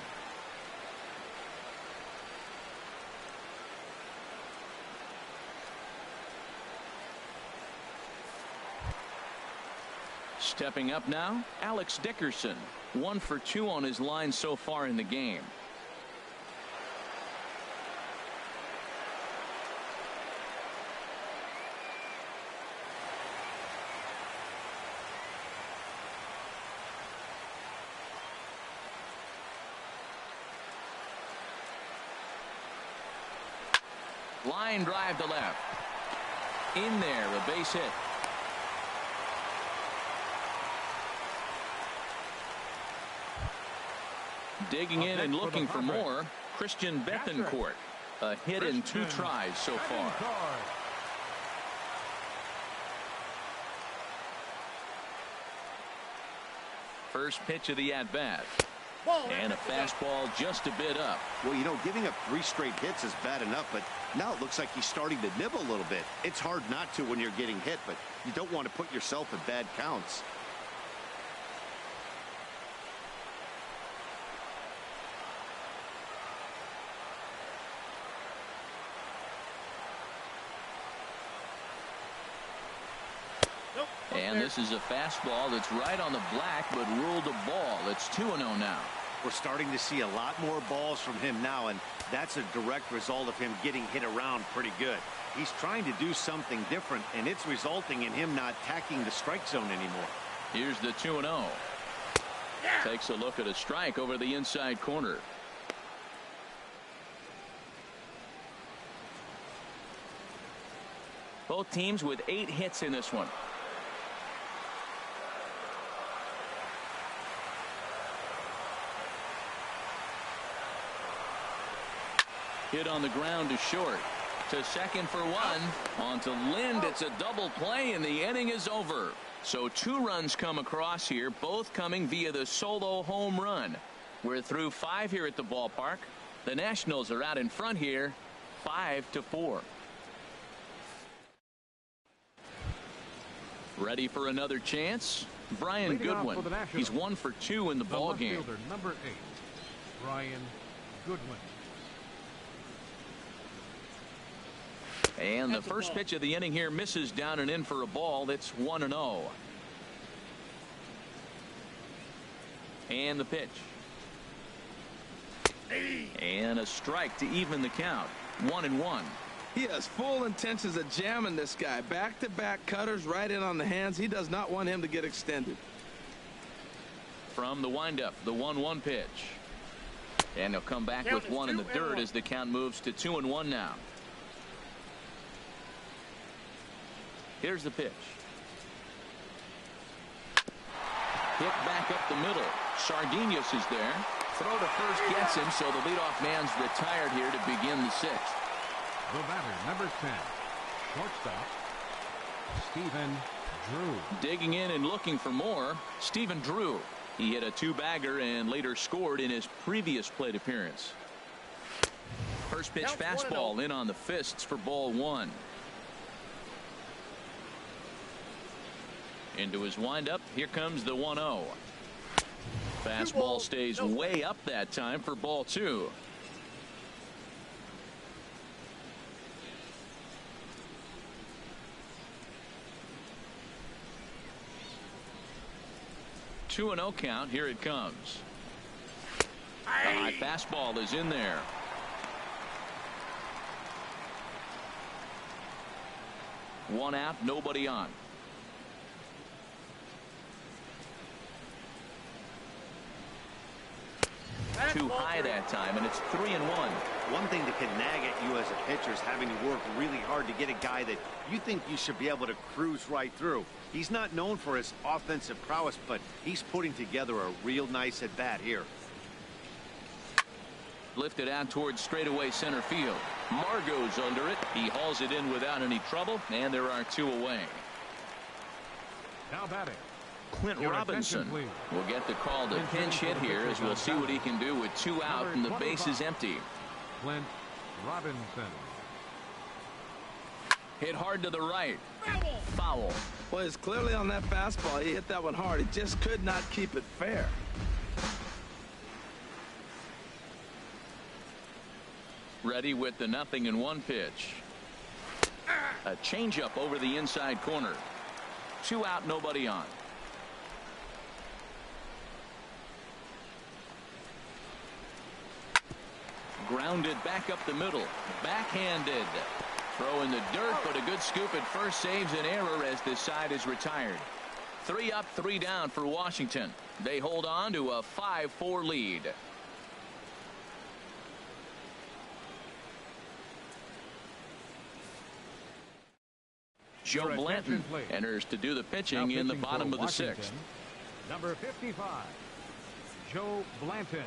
Stepping up now, Alex Dickerson. 1 for 2 on his line so far in the game. Line drive to left. In there, a base hit. Digging in and looking for more, Christian Bethancourt. A hit in 2 tries so far. First pitch of the at-bat. And a fastball just a bit up. Well, you know, giving up 3 straight hits is bad enough, but now it looks like he's starting to nibble a little bit. It's hard not to when you're getting hit, but you don't want to put yourself in bad counts. And this is a fastball that's right on the black, but ruled a ball. It's 2-0 now. We're starting to see a lot more balls from him now, and that's a direct result of him getting hit around pretty good. He's trying to do something different, and it's resulting in him not attacking the strike zone anymore. Here's the 2-0. Takes a look at a strike over the inside corner. Both teams with 8 hits in this one. Hit on the ground to short. To second for 1. On to Lind. It's a double play, and the inning is over. So 2 runs come across here, both coming via the solo home run. We're through 5 here at the ballpark. The Nationals are out in front here, 5-4. Ready for another chance? Brian Goodwin. He's 1 for 2 in the ball game. Number 8, Brian Goodwin. And the first pitch of the inning here misses down and in for a ball. That's 1-0. And the pitch. And a strike to even the count. 1-1. He has full intentions of jamming this guy. Back-to-back cutters right in on the hands. He does not want him to get extended. From the windup, the 1-1 pitch. And he'll come back with 1 in the dirt as the count moves to 2-1 now. Here's the pitch. Hit back up the middle. Sardinas is there. Throw to first gets him, so the leadoff man's retired here to begin the 6th. The batter, number 10, shortstop, Stephen Drew. Digging in and looking for more, Stephen Drew. He hit a 2-bagger and later scored in his previous plate appearance. First pitch fastball in on the fists for ball 1. Into his windup. Here comes the 1-0. Fastball stays way up that time for ball 2. Two and 0 count. Here it comes. The high fastball is in there. One out, nobody on. Too high that time, and it's 3-1. One thing that can nag at you as a pitcher is having to work really hard to get a guy that you think you should be able to cruise right through. He's not known for his offensive prowess, but he's putting together a real nice at bat here. Lifted out towards straightaway center field. Margot's under it. He hauls it in without any trouble, and there are 2 away. Now batting, Clint Robinson will get the call to pinch hit here, as we'll see what he can do with 2 out and the base is empty. Clint Robinson. Hit hard to the right. Foul. Well, it's clearly on that fastball. He hit that one hard. He just could not keep it fair. Ready with the 0-1 pitch. A changeup over the inside corner. 2 out, nobody on. Grounded back up the middle. Backhanded. Throw in the dirt, but a good scoop at first saves an error as this side is retired. 3 up, 3 down for Washington. They hold on to a 5-4 lead. Joe Blanton enters to do the pitching in the bottom of the 6th. Number 55, Joe Blanton.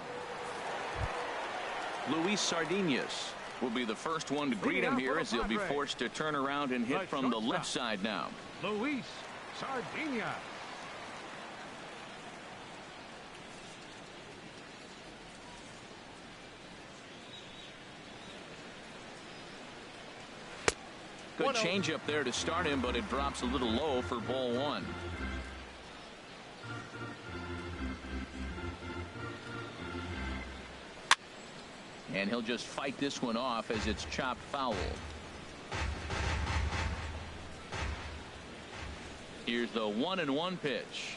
Luis Sardinas will be the first one to greet him here, as he'll be forced to turn around and hit from the left side now. Luis Sardinas. Good changeup there to start him, but it drops a little low for ball one. And he'll just fight this one off as it's chopped foul. Here's the 1-1 pitch.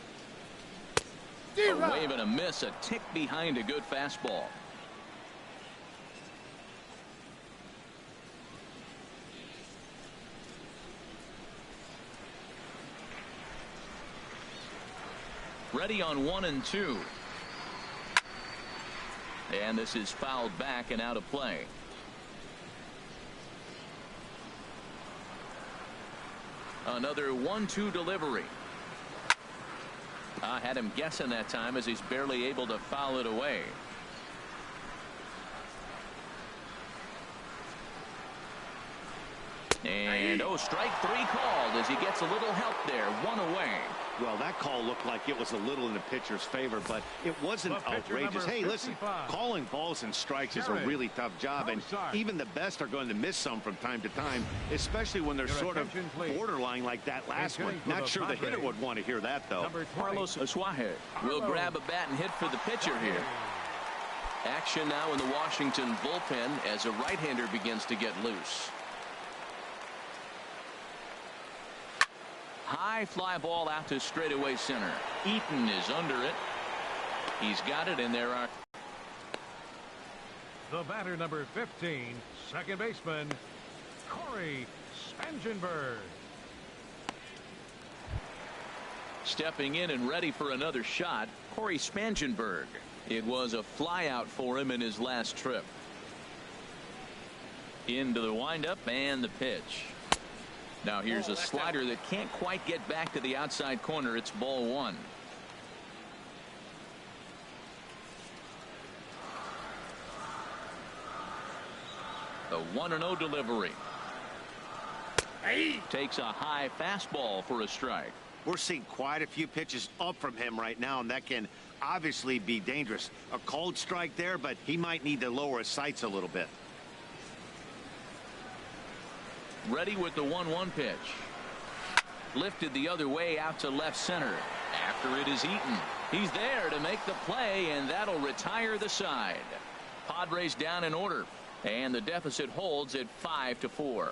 A wave and a miss, a tick behind a good fastball. Ready on 1-2. And this is fouled back and out of play. Another 1-2 delivery. I had him guessing that time as he's barely able to foul it away. And strike three called as he gets a little help there. One away. Well, that call looked like it was a little in the pitcher's favor, but it wasn't outrageous. Hey, listen, calling balls and strikes is a really tough job, and even the best are going to miss some from time to time, especially when they're sort of borderline like that last one. Not sure the hitter would want to hear that, though. Carlos Asuaje will grab a bat and hit for the pitcher here. Action now in the Washington bullpen as a right-hander begins to get loose. High fly ball out to straightaway center. Eaton is under it. He's got it, and there are. The batter, number 15, second baseman, Corey Spangenberg. Stepping in and ready for another shot, Corey Spangenberg. It was a fly out for him in his last trip. Into the windup and the pitch. Now here's a slider that can't quite get back to the outside corner. It's ball one. The 1-0 delivery. Takes a high fastball for a strike. We're seeing quite a few pitches up from him right now, and that can obviously be dangerous. A cold strike there, but he might need to lower his sights a little bit. Ready with the 1-1 pitch. Lifted the other way out to left center. After it is Eaton. He's there to make the play, and that'll retire the side. Padres down in order, and the deficit holds at 5-4.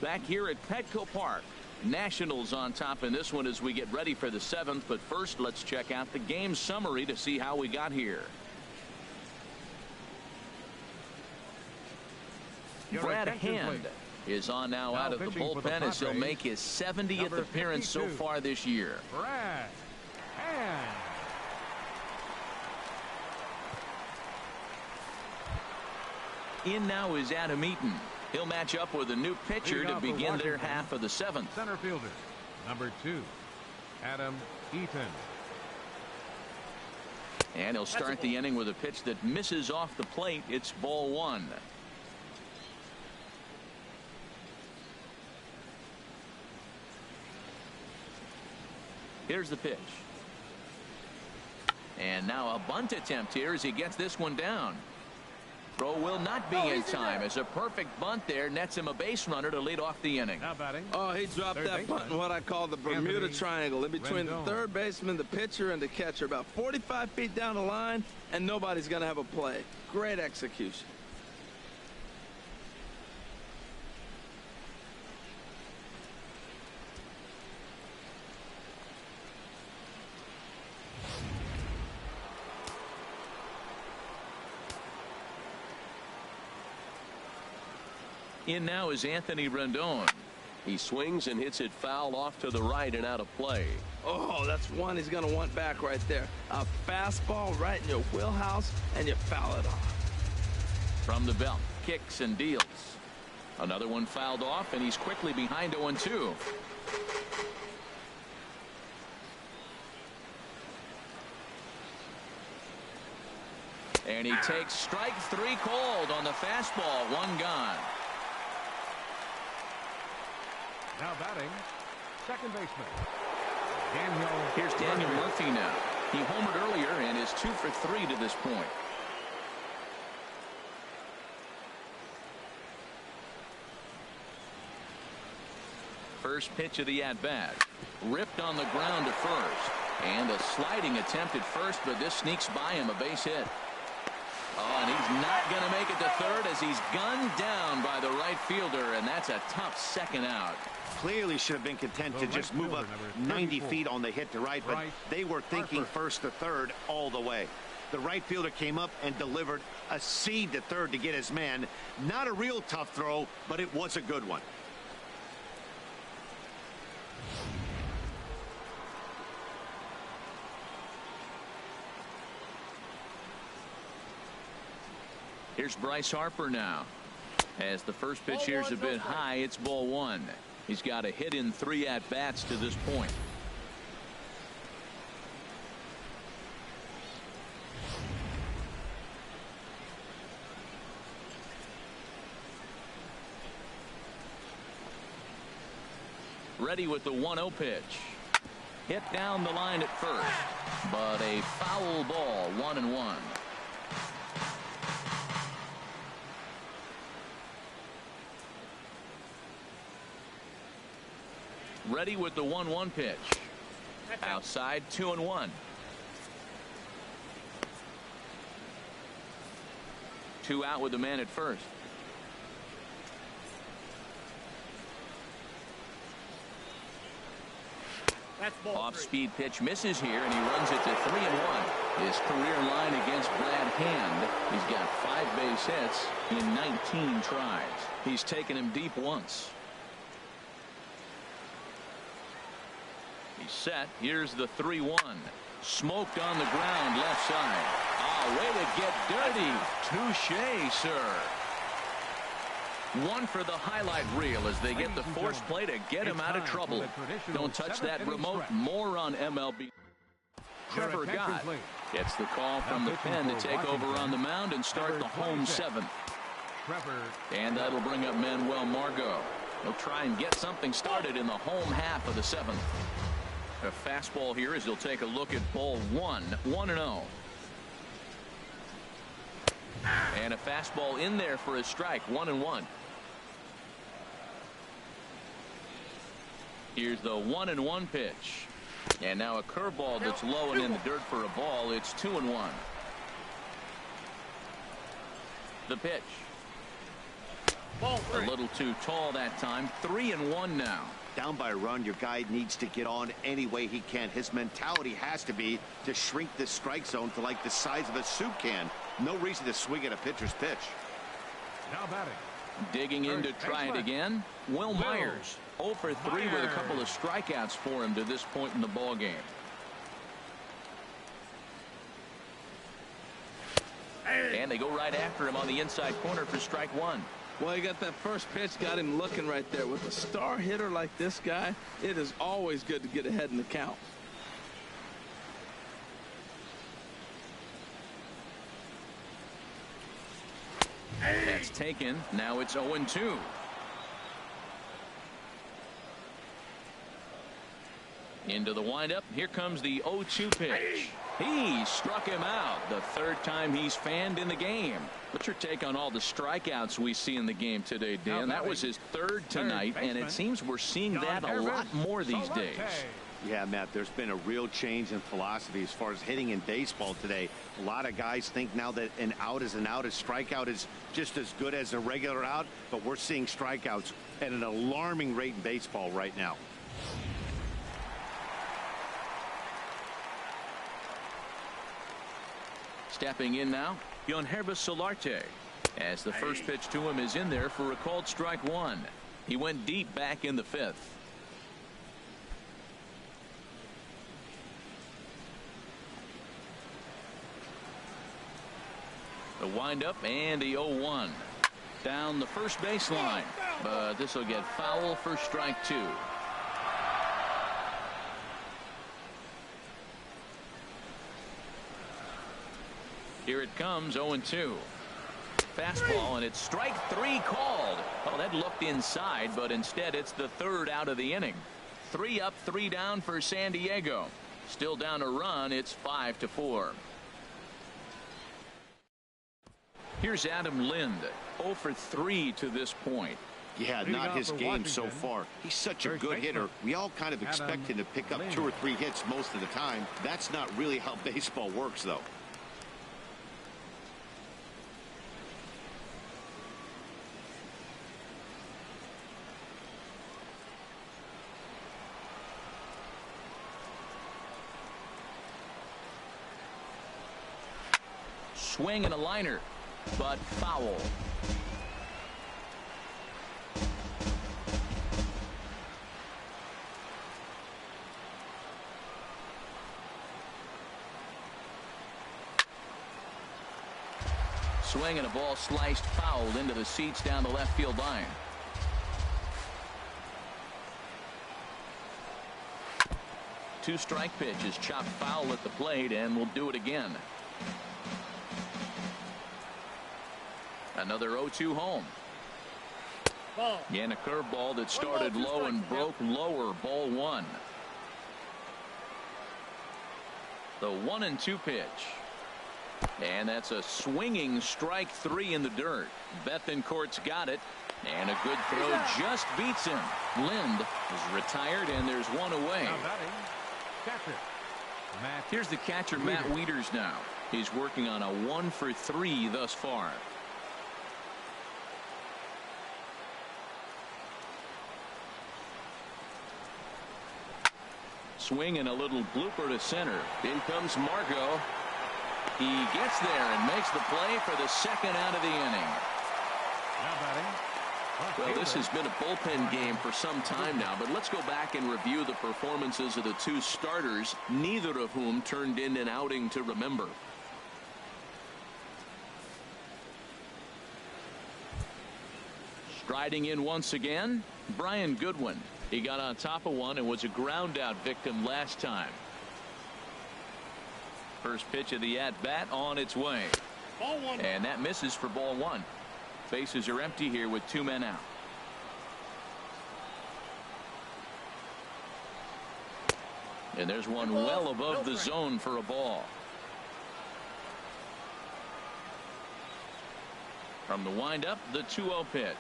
Back here at Petco Park. Nationals on top in this one as we get ready for the 7th. But first, let's check out the game summary to see how we got here. Brad Hand is on now out of the bullpen as he'll make his 70th appearance so far this year. Brad Hand. In now is Adam Eaton. He'll match up with a new pitcher to begin their half of the 7th. Center fielder, number 2, Adam Eaton. And he'll start the inning with a pitch that misses off the plate. It's ball one. Here's the pitch. And now a bunt attempt here as he gets this one down. Throw will not be in time as a perfect bunt there nets him a base runner to lead off the inning. Now batting. Oh, he dropped that bunt in what I call the Bermuda Triangle in between the third baseman, the pitcher, and the catcher. About 45 feet down the line, and nobody's going to have a play. Great execution. In now is Anthony Rendon. He swings and hits it foul off to the right and out of play. Oh, that's one he's going to want back right there. A fastball right in your wheelhouse, and you foul it off. From the belt, kicks and deals. Another one fouled off, and he's quickly behind 0-2. And he takes strike three called on the fastball. One gone. Now batting, second baseman, Daniel. Here's Daniel Murphy now. He homered earlier and is 2 for 3 to this point. First pitch of the at-bat. Ripped on the ground to first. And a sliding attempt at first, but this sneaks by him, a base hit. Oh, and he's not going to make it to third as he's gunned down by the right fielder, and that's a tough second out. Clearly should have been content to just move up 90 feet on the hit to right, but they were thinking first to third all the way. The right fielder came up and delivered a seed to third to get his man. Not a real tough throw, but it was a good one. Here's Bryce Harper now. As the first pitch here's a bit high, it's ball 1. He's got a hit in 3 at-bats to this point. Ready with the 1-0 pitch. Hit down the line at first, but a foul ball, 1-1. Ready with the 1-1 pitch. Outside, 2-1. 2 out with the man at first. Off-speed pitch misses here, and he runs it to 3-1. His career line against Brad Hand. He's got 5 base hits in 19 tries. He's taken him deep once. He's set. Here's the 3-1. Smoked on the ground left side. Way to get dirty. Touche, sir. 1 for the highlight reel as they get the force play to get him out of trouble. Don't touch that remote. More on MLB. Trevor Gott gets the call from the pen to take over on the mound and start the home 7th. And that'll bring up Manuel Margot. He'll try and get something started in the home half of the 7th. A fastball here as he'll take a look at ball 1. 1-0. And a fastball in there for a strike. 1-1. Here's the 1-1 pitch. And now a curveball that's low and in the dirt for a ball. It's 2-1. The pitch. A little too tall that time. 3-1 now. Down by a run, your guy needs to get on any way he can. His mentality has to be to shrink this strike zone to like the size of a soup can. No reason to swing at a pitcher's pitch. Now batting. Digging in to try it again. Will Myers 0 for 3 with a couple of strikeouts for him to this point in the ball game. And they go right after him on the inside corner for strike 1. Well, he got that first pitch, got him looking right there. With a star hitter like this guy, it is always good to get ahead in the count. That's taken. Now it's 0-2. Into the windup. Here comes the 0-2 pitch. He struck him out. The 3rd time he's fanned in the game. What's your take on all the strikeouts we see in the game today, Dan? That was his 3rd tonight, and it seems we're seeing that a lot more these days. Yeah, Matt, there's been a real change in philosophy as far as hitting in baseball today. A lot of guys think now that an out is an out. A strikeout is just as good as a regular out, but we're seeing strikeouts at an alarming rate in baseball right now. Stepping in now, Yonherbis Solarte, as the first pitch to him is in there for a called strike 1. He went deep back in the 5th. The windup and the 0-1 down the first baseline, but this will get foul for strike 2. Here it comes, 0-2. Fastball, and it's strike 3 called. Oh, that looked inside, but instead it's the 3rd out of the inning. 3 up, 3 down for San Diego. Still down a run. It's 5-4. Here's Adam Lind, 0 for 3 to this point. Yeah, not his game so far. He's such a good hitter. We all kind of expect him to pick up 2 or 3 hits most of the time. That's not really how baseball works, though. Swing and a liner, but foul. Swing and a ball sliced fouled into the seats down the left field line. Two-strike pitch is chopped foul at the plate, and will do it again. Another 0-2 home. Ball. And a curveball that started low and broke lower. Ball 1. The 1-2 pitch. And that's a swinging strike 3 in the dirt. Bethencourt's got it. And a good throw just beats him. Lind is retired, and there's one away. Now batting, catcher, Matt. Here's the catcher, Matt Wieters now. He's working on a 1 for 3 thus far. Swing and a little blooper to center. In comes Margot. He gets there and makes the play for the second out of the inning. Now batting. Well, this has been a bullpen game for some time now, but let's go back and review the performances of the 2 starters, neither of whom turned in an outing to remember. Striding in once again, Brian Goodwin. He got on top of one and was a ground out victim last time. First pitch of the at-bat on its way. Ball 1. And that misses for ball 1. Bases are empty here with 2 men out. And there's one well above the zone for a ball. From the windup, the 2-0 pitch.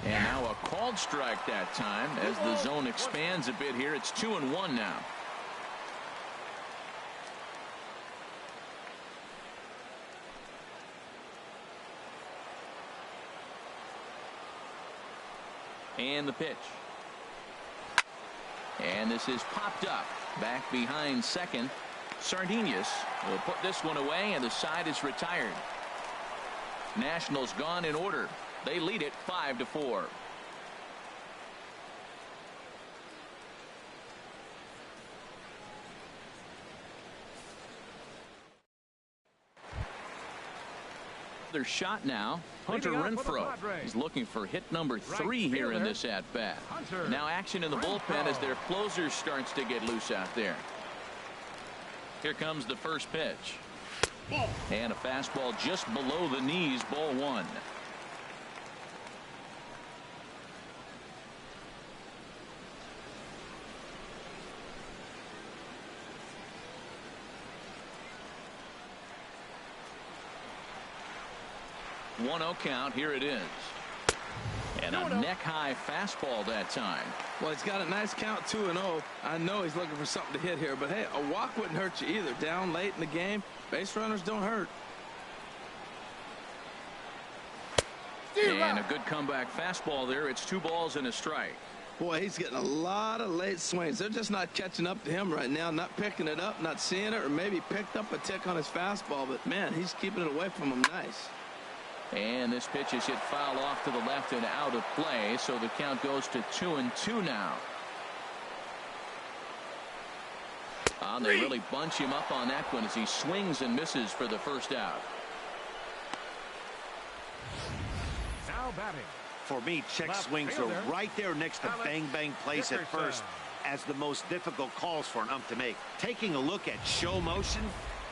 And now a called strike that time as the zone expands a bit here. It's 2-1 now. And the pitch. And this is popped up. Back behind second. Sardinius will put this one away, and the side is retired. Nationals gone in order. They lead it 5-4. Their shot now. Hunter Renfroe is looking for hit number 3 here in this at bat. Now action in the bullpen as their closer starts to get loose out there. Here comes the first pitch. And a fastball just below the knees. Ball 1. One-0 count. Here it is. And a neck-high fastball that time. Well, he's got a nice count, 2-0. I know he's looking for something to hit here, but hey, a walk wouldn't hurt you either. Down late in the game, base runners don't hurt. And a good comeback fastball there. It's 2 balls and a strike. Boy, he's getting a lot of late swings. They're just not catching up to him right now, not picking it up, not seeing it, or maybe picked up a tick on his fastball, but man, he's keeping it away from him nice. And this pitch is hit foul off to the left and out of play, so the count goes to 2-2 now. They really bunch him up on that one as he swings and misses for the first out. Now batting. For me, check swings are right there next to bang-bang plays at first as the most difficult calls for an ump to make. Taking a look at show motion,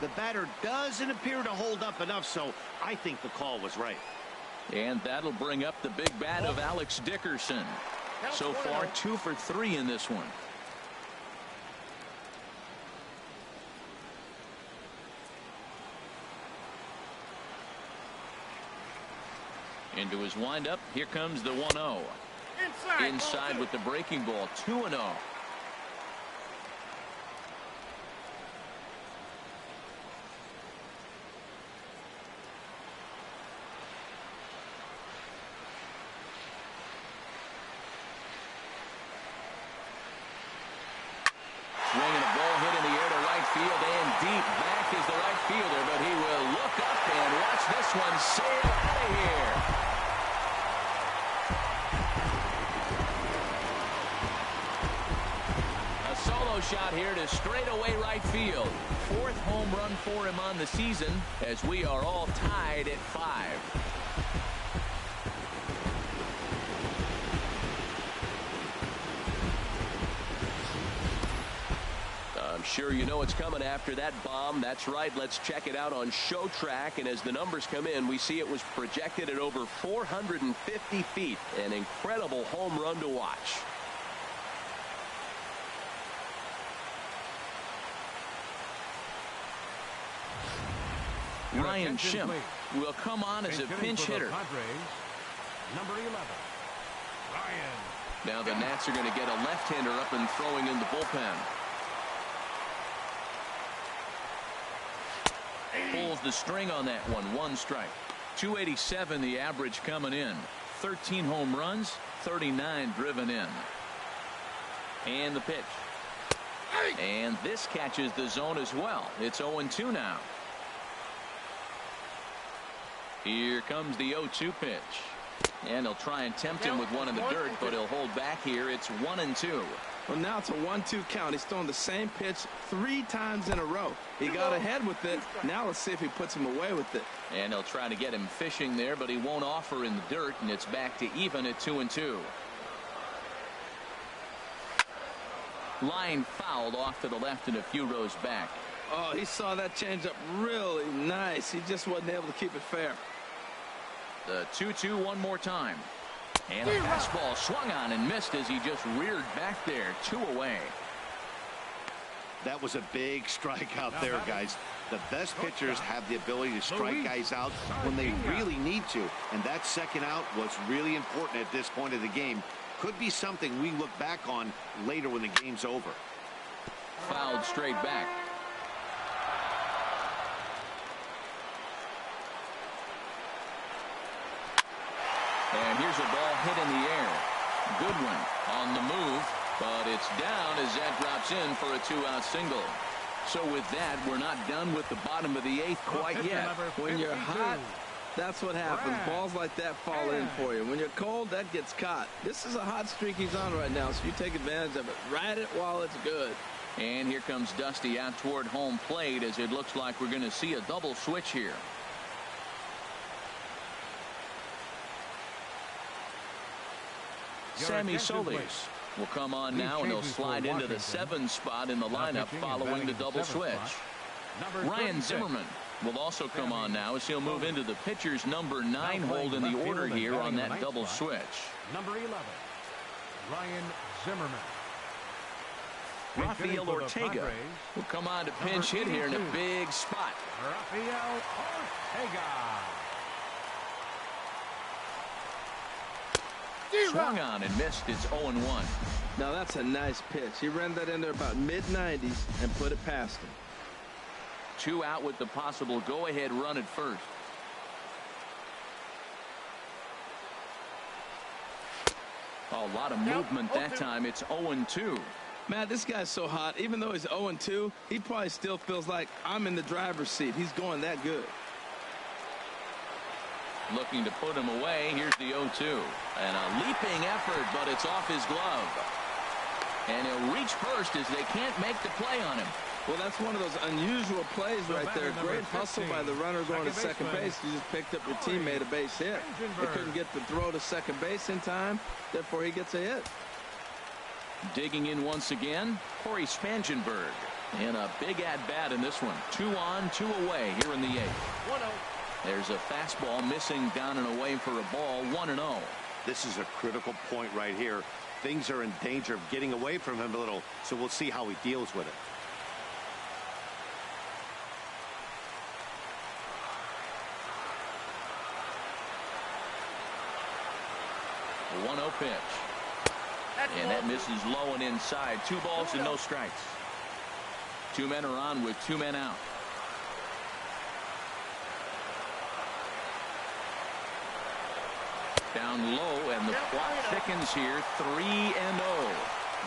the batter doesn't appear to hold up enough, so I think the call was right. And that'll bring up the big bat of Alex Dickerson. So far, 2 for 3 in this one. Into his windup. Here comes the 1-0. Inside with the breaking ball. 2-0. Swinging a ball hit in the air to right field and deep. Back is the right fielder, but he will look up and watch this one sail out of here. A solo shot here to straightaway right field. 4th home run for him on the season as we are all tied at 5. I'm sure you know what's coming after that bomb. That's right. Let's check it out on Show Track. And as the numbers come in, we see it was projected at over 450 feet. An incredible home run to watch. Ryan Schimpf will come on as a pinch hitter. Number 11, Ryan. Now the Nats are going to get a left-hander up and throwing in the bullpen. Pulls the string on that one. 1 strike. 287 the average coming in. 13 home runs, 39 driven in. And the pitch. And this catches the zone as well. It's 0-2 now. Here comes the 0-2 pitch. And he'll try and tempt him with one in the dirt, but he'll hold back here. It's 1-2. Well, now it's a 1-2 count. He's thrown the same pitch 3 times in a row. He got ahead with it. Now let's see if he puts him away with it. And he'll try to get him fishing there, but he won't offer in the dirt, and it's back to even at 2-2. Line fouled off to the left and a few rows back. Oh, he saw that changeup really nice. He just wasn't able to keep it fair. The 2-2 one more time. And a fastball swung on and missed as he just reared back there. 2 away. That was a big strikeout there, guys. The best pitchers have the ability to strike guys out when they really need to. And that second out was really important at this point of the game. Could be something we look back on later when the game's over. Fouled straight back. And here's a ball hit in the air. Goodwin on the move, but it's down as that drops in for a 2-out single. So with that, we're not done with the bottom of the 8th quite yet. When you're hot, that's what happens. Balls like that fall in for you. When you're cold, that gets caught. This is a hot streak he's on right now, so you take advantage of it. Ride it while it's good. And here comes Dusty out toward home plate as it looks like we're going to see a double switch here. Sammy Solis will come on now, and he'll slide into the 7 spot in the lineup following the double switch. Ryan Zimmerman will also come on now as he'll move into the pitcher's number 9 hold in the order here on that double switch. Number 11, Ryan Zimmerman. Rafael Ortega will come on to pinch hit here in a big spot. Rafael Ortega. Swung on and missed. It's 0-1. Now that's a nice pitch. He ran that in there about mid-90s and put it past him. 2 out with the possible go-ahead run at first. A lot of movement that time. It's 0-2. Man, this guy's so hot. Even though he's 0-2, he probably still feels like I'm in the driver's seat. He's going that good. Looking to put him away. Here's the 0-2. And a leaping effort, but it's off his glove. And he'll reach first as they can't make the play on him. Well, that's one of those unusual plays right there. Great hustle by the runner going to second base. You just picked up your teammate a base hit. They couldn't get the throw to second base in time. Therefore, he gets a hit. Digging in once again, Corey Spangenberg. And a big at-bat in this one. 2 on, 2 away here in the 8th. 1-0. There's a fastball missing down and away for a ball. 1-0. This is a critical point right here. Things are in danger of getting away from him a little, so we'll see how he deals with it. 1-0 pitch. And that misses low and inside. 2 balls and no strikes. 2 men are on with 2 men out. Down low, and the clock thickens here. 3-0.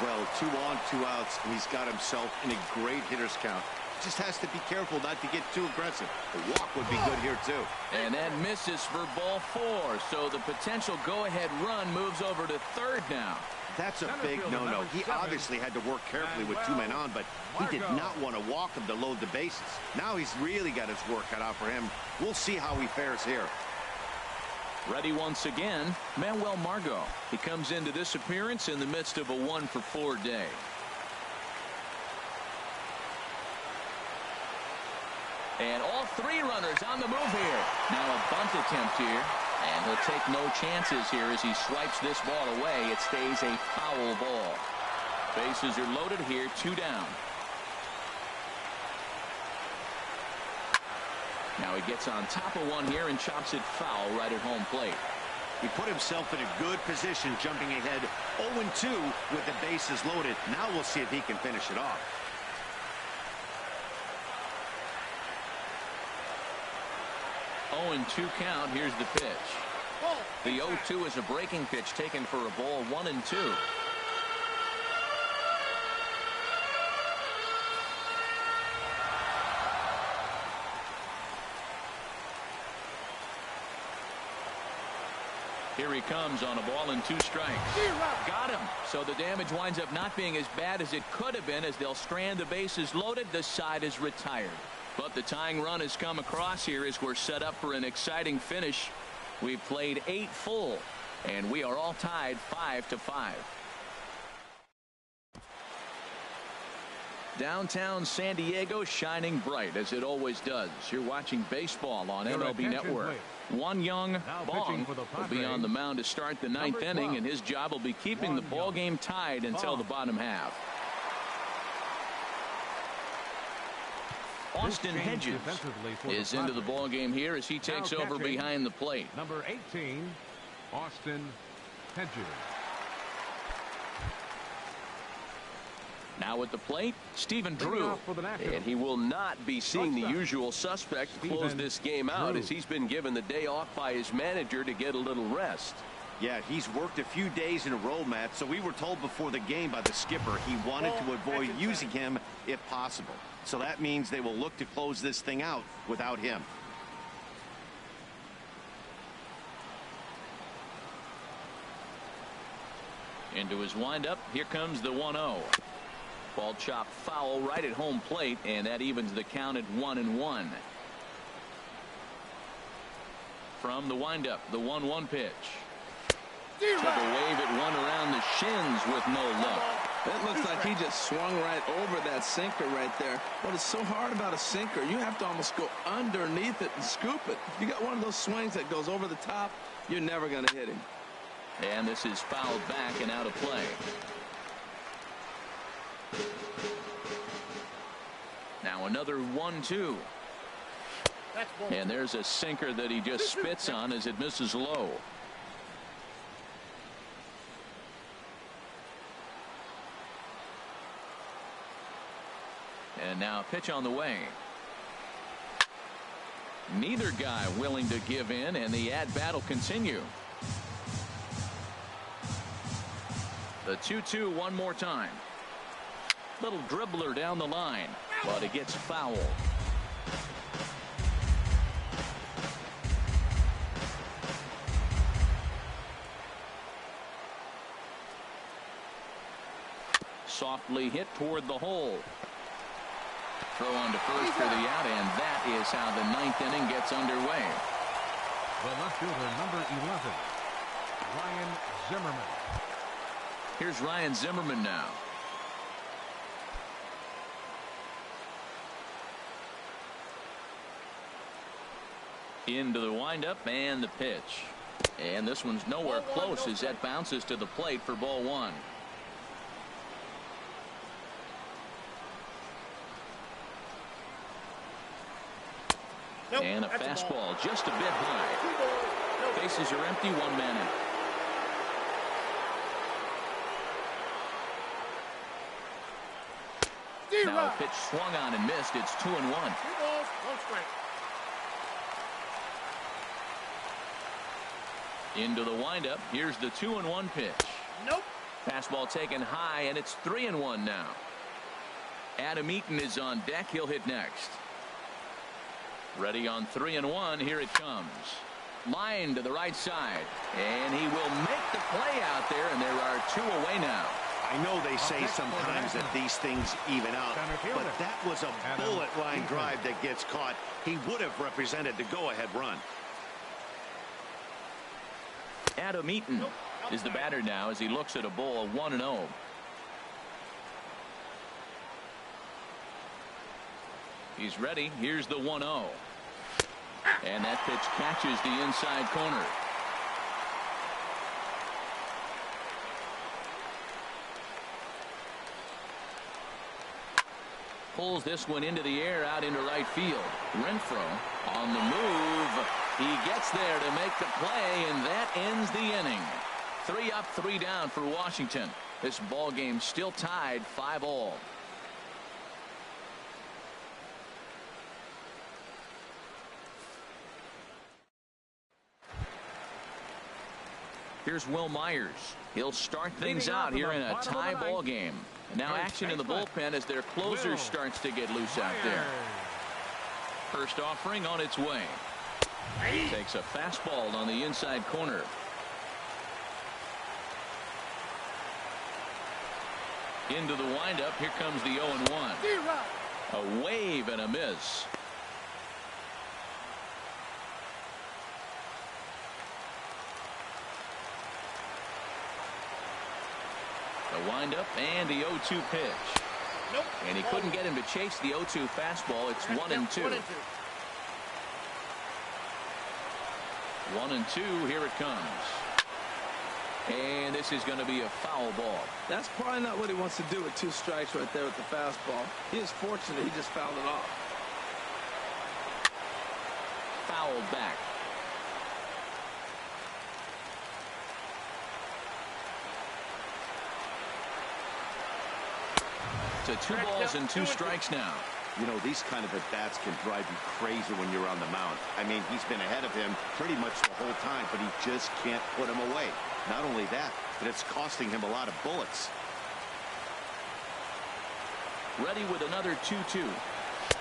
Well, 2 on, 2 outs, and he's got himself in a great hitter's count. Just has to be careful not to get too aggressive. A walk would be good here, too. And that misses for ball 4. So the potential go-ahead run moves over to third now. That's a big no-no. He obviously had to work carefully with 2 men on, but he did not want to walk him to load the bases. Now he's really got his work cut out for him. We'll see how he fares here. Ready once again, Manuel Margot. He comes into this appearance in the midst of a 1-for-4 day. And all 3 runners on the move here. Now a bunt attempt here. And he'll take no chances here as he swipes this ball away. It stays a foul ball. Bases are loaded here, 2 down. Now he gets on top of one here and chops it foul right at home plate. He put himself in a good position, jumping ahead 0-2 with the bases loaded. Now we'll see if he can finish it off. Oh, 2 count. Here's the pitch. The 0-2 is a breaking pitch taken for a ball. 1-2. Here he comes on a ball and 2 strikes. Got him. So the damage winds up not being as bad as it could have been as they'll strand the bases loaded. The side is retired. But the tying run has come across here as we're set up for an exciting finish. We've played 8 full, and we are all tied 5-5. Downtown San Diego shining bright as it always does. You're watching baseball on MLB Network. One young Bong will be on the mound to start the 9th inning, and his job will be keeping the ball game tied until the bottom half. Austin Hedges is into the ball game here as he takes over behind the plate. Number 18, Austin Hedges. Now at the plate, Stephen Drew. And he will not be seeing the usual suspect to close this game out, as he's been given the day off by his manager to get a little rest. Yeah, he's worked a few days in a row, Matt, so we were told before the game by the skipper he wanted to avoid using him if possible. So that means they will look to close this thing out without him. Into his windup, here comes the 1-0. Ball chopped foul right at home plate, and that evens the count at 1-1. From the windup, the 1-1 pitch. Took a wave at one around the shins with no luck. It looks like he just swung right over that sinker right there. What is so hard about a sinker? You have to almost go underneath it and scoop it. If you got one of those swings that goes over the top, you're never going to hit him. And this is fouled back and out of play. Now another 1-2. And there's a sinker that he just spits on as it misses low. And now a pitch on the way. Neither guy willing to give in, and the at-bat will continue. The 2-2 one more time. Little dribbler down the line, but it gets foul. Softly hit toward the hole. Throw on to first for the out, and that is how the 9th inning gets underway. The left fielder, number 11, Ryan Zimmerman. Here's Ryan Zimmerman now. Into the windup and the pitch. And this one's nowhere close as that bounces to the plate for ball 1. And a fastball just a bit high. Bases are empty, 1 man out. Now a pitch swung on and missed. It's 2-1. 2 balls, 1 strike. Into the windup. Here's the 2-1 pitch. Nope. Fastball taken high, and it's 3-1 now. Adam Eaton is on deck. He'll hit next. Ready on 3-1. Here it comes. Line to the right side, and he will make the play out there, and there are 2 away now. I know they say sometimes that these things even out, but that was a bullet line drive that gets caught. He would have represented the go-ahead run. Adam Eaton is the batter now as he looks at a ball 1-0. He's ready. Here's the 1-0. And that pitch catches the inside corner. Pulls this one into the air out into right field. Renfroe on the move. He gets there to make the play, and that ends the inning. 3 up, 3 down for Washington. This ball game still tied 5-all. Here's Will Myers. He'll start things out here in a tie ball game. And now action in the bullpen as their closer starts to get loose out there. First offering on its way. Takes a fastball on the inside corner. Into the windup. Here comes the 0-1. A wave and a miss. The windup and the 0-2 pitch. Nope. And he couldn't get him to chase the 0-2 fastball. It's 1-2. 1-2. Here it comes. And this is going to be a foul ball. That's probably not what he wants to do with 2 strikes right there with the fastball. He is fortunate he just fouled it off. Fouled back. To 2 balls and 2 strikes now. You know, these kind of at-bats can drive you crazy when you're on the mound. I mean, he's been ahead of him pretty much the whole time, but he just can't put him away. Not only that, but it's costing him a lot of bullets. Ready with another 2-2.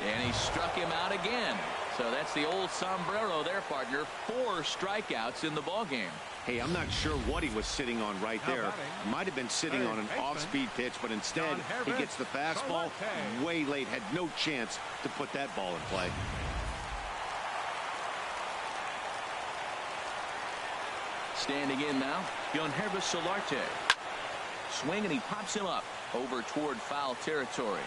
And he struck him out again. So that's the old sombrero there, partner. 4 strikeouts in the ballgame. Hey, I'm not sure what he was sitting on right there. Might have been sitting on an off-speed pitch, but instead he gets the fastball way late. Had no chance to put that ball in play. Standing in now, Yonhervis Solarte. Swing, and he pops him up over toward foul territory.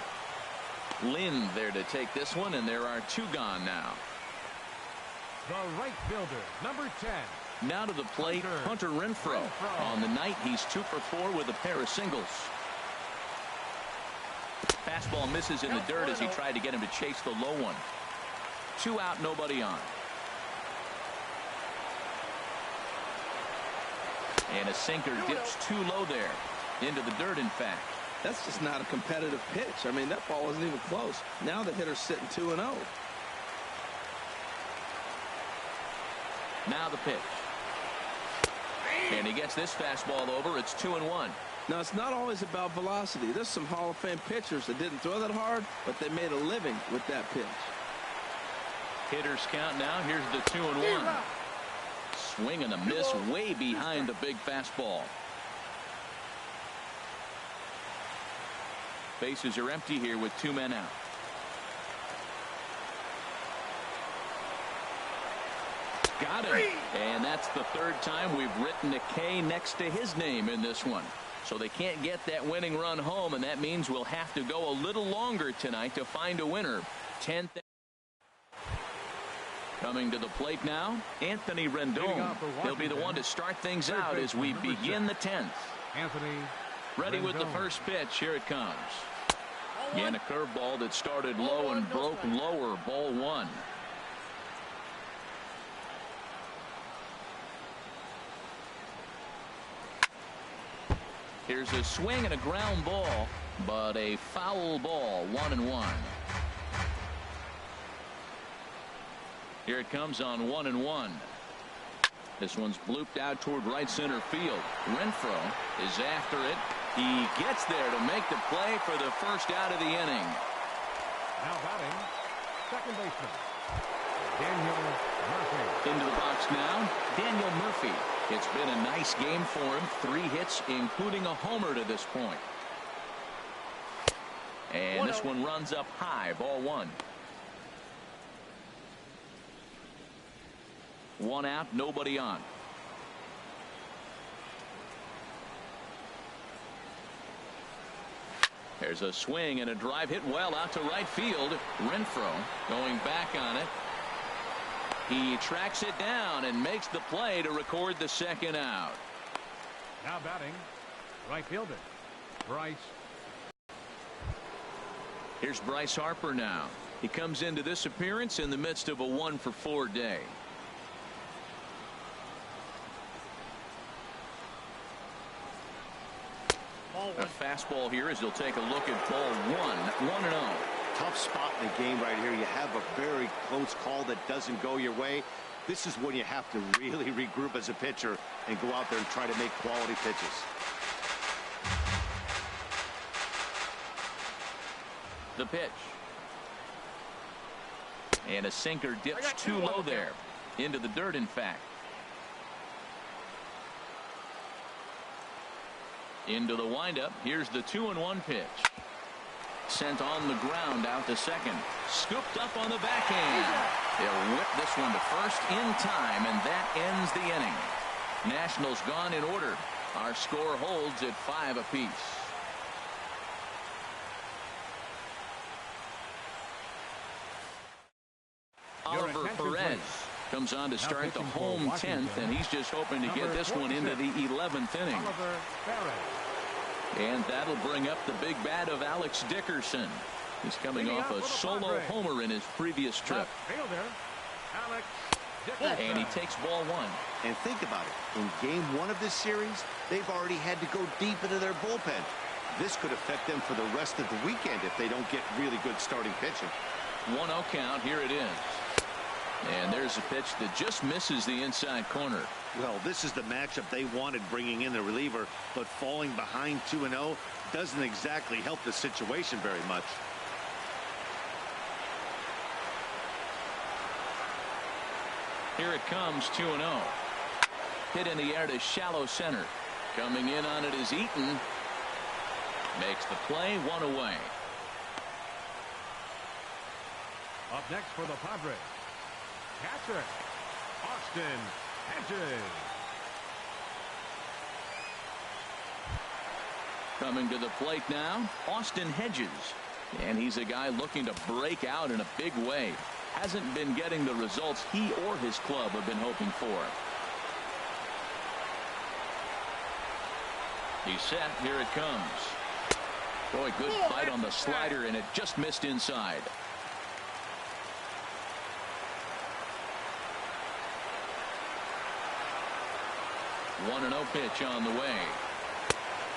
Lynn there to take this one, and there are 2 gone now. The right fielder, number 10. Now to the plate, Hunter Renfroe. On the night, he's 2 for 4 with a pair of singles. Fastball misses in the dirt as he tried to get him to chase the low one. 2 out, nobody on. And a sinker dips too low there. Into the dirt, in fact. That's just not a competitive pitch. I mean, that ball wasn't even close. Now the hitter's sitting 2-0. Now the pitch. And he gets this fastball over. It's 2-1. Now, it's not always about velocity. There's some Hall of Fame pitchers that didn't throw that hard, but they made a living with that pitch. Hitters count now. Here's the 2-1. Swing and a miss way behind the big fastball. Bases are empty here with 2 men out. Got him. And that's the 3rd time we've written a K next to his name in this one. So they can't get that winning run home, and that means we'll have to go a little longer tonight to find a winner. 10th. Coming to the plate now, Anthony Rendon. He'll be the one to start things out as we begin the 10th. Anthony Ready with the first pitch. Here it comes. Again, a curveball that started low and broke lower. Ball 1. Here's a swing and a ground ball, but a foul ball, 1-1. Here it comes on 1-1. This one's blooped out toward right center field. Renfroe is after it. He gets there to make the play for the first out of the inning. Now batting, second baseman, Daniel Murphy. Into the box now, Daniel Murphy. It's been a nice game for him. 3 hits, including a homer to this point. And this one runs up high, ball 1. 1 out, nobody on. There's a swing and a drive hit well out to right field. Renfroe going back on it. He tracks it down and makes the play to record the second out. Now batting, right fielder, Bryce. Here's Bryce Harper now. He comes into this appearance in the midst of a 1-for-4 day. A fastball here as he'll take a look at ball 1, 1-0. Tough spot in the game right here. You have a very close call that doesn't go your way. This is when you have to really regroup as a pitcher and go out there and try to make quality pitches. The pitch. And a sinker dips too low there. Into the dirt, in fact. Into the windup. Here's the 2-1 pitch. Sent on the ground out to second. Scooped up on the backhand. They'll whip this one to first in time, and that ends the inning. Nationals gone in order. Our score holds at 5 apiece. Oliver Perez comes on to start the home 10th, and he's just hoping to get this one into the 11th inning. And that'll bring up the big bat of Alex Dickerson. He's coming off a solo homer in his previous trip. And he takes ball 1. And think about it. In game 1 of this series, they've already had to go deep into their bullpen. This could affect them for the rest of the weekend if they don't get really good starting pitching. 1-0 count. Here it is. And there's a pitch that just misses the inside corner. Well, this is the matchup they wanted, bringing in the reliever, but falling behind 2-0 doesn't exactly help the situation very much. Here it comes, 2-0. Hit in the air to shallow center. Coming in on it is Eaton. Makes the play, 1 away. Up next for the Padres, catcher, Austin Hedges. Coming to the plate now, Austin Hedges. And he's a guy looking to break out in a big way. Hasn't been getting the results he or his club have been hoping for. He's set. Here it comes. Boy, good bite on the slider, and it just missed inside. One 1-0 pitch on the way.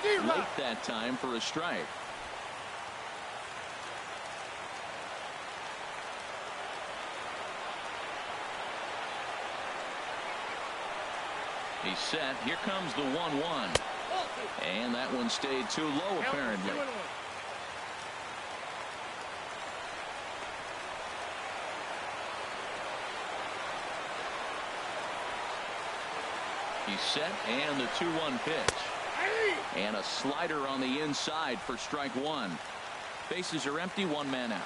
Late that time for a strike. He's set. Here comes the 1-1. And that one stayed too low, apparently. He's set, and the 2-1 pitch. And a slider on the inside for strike 1. Bases are empty, 1 man out.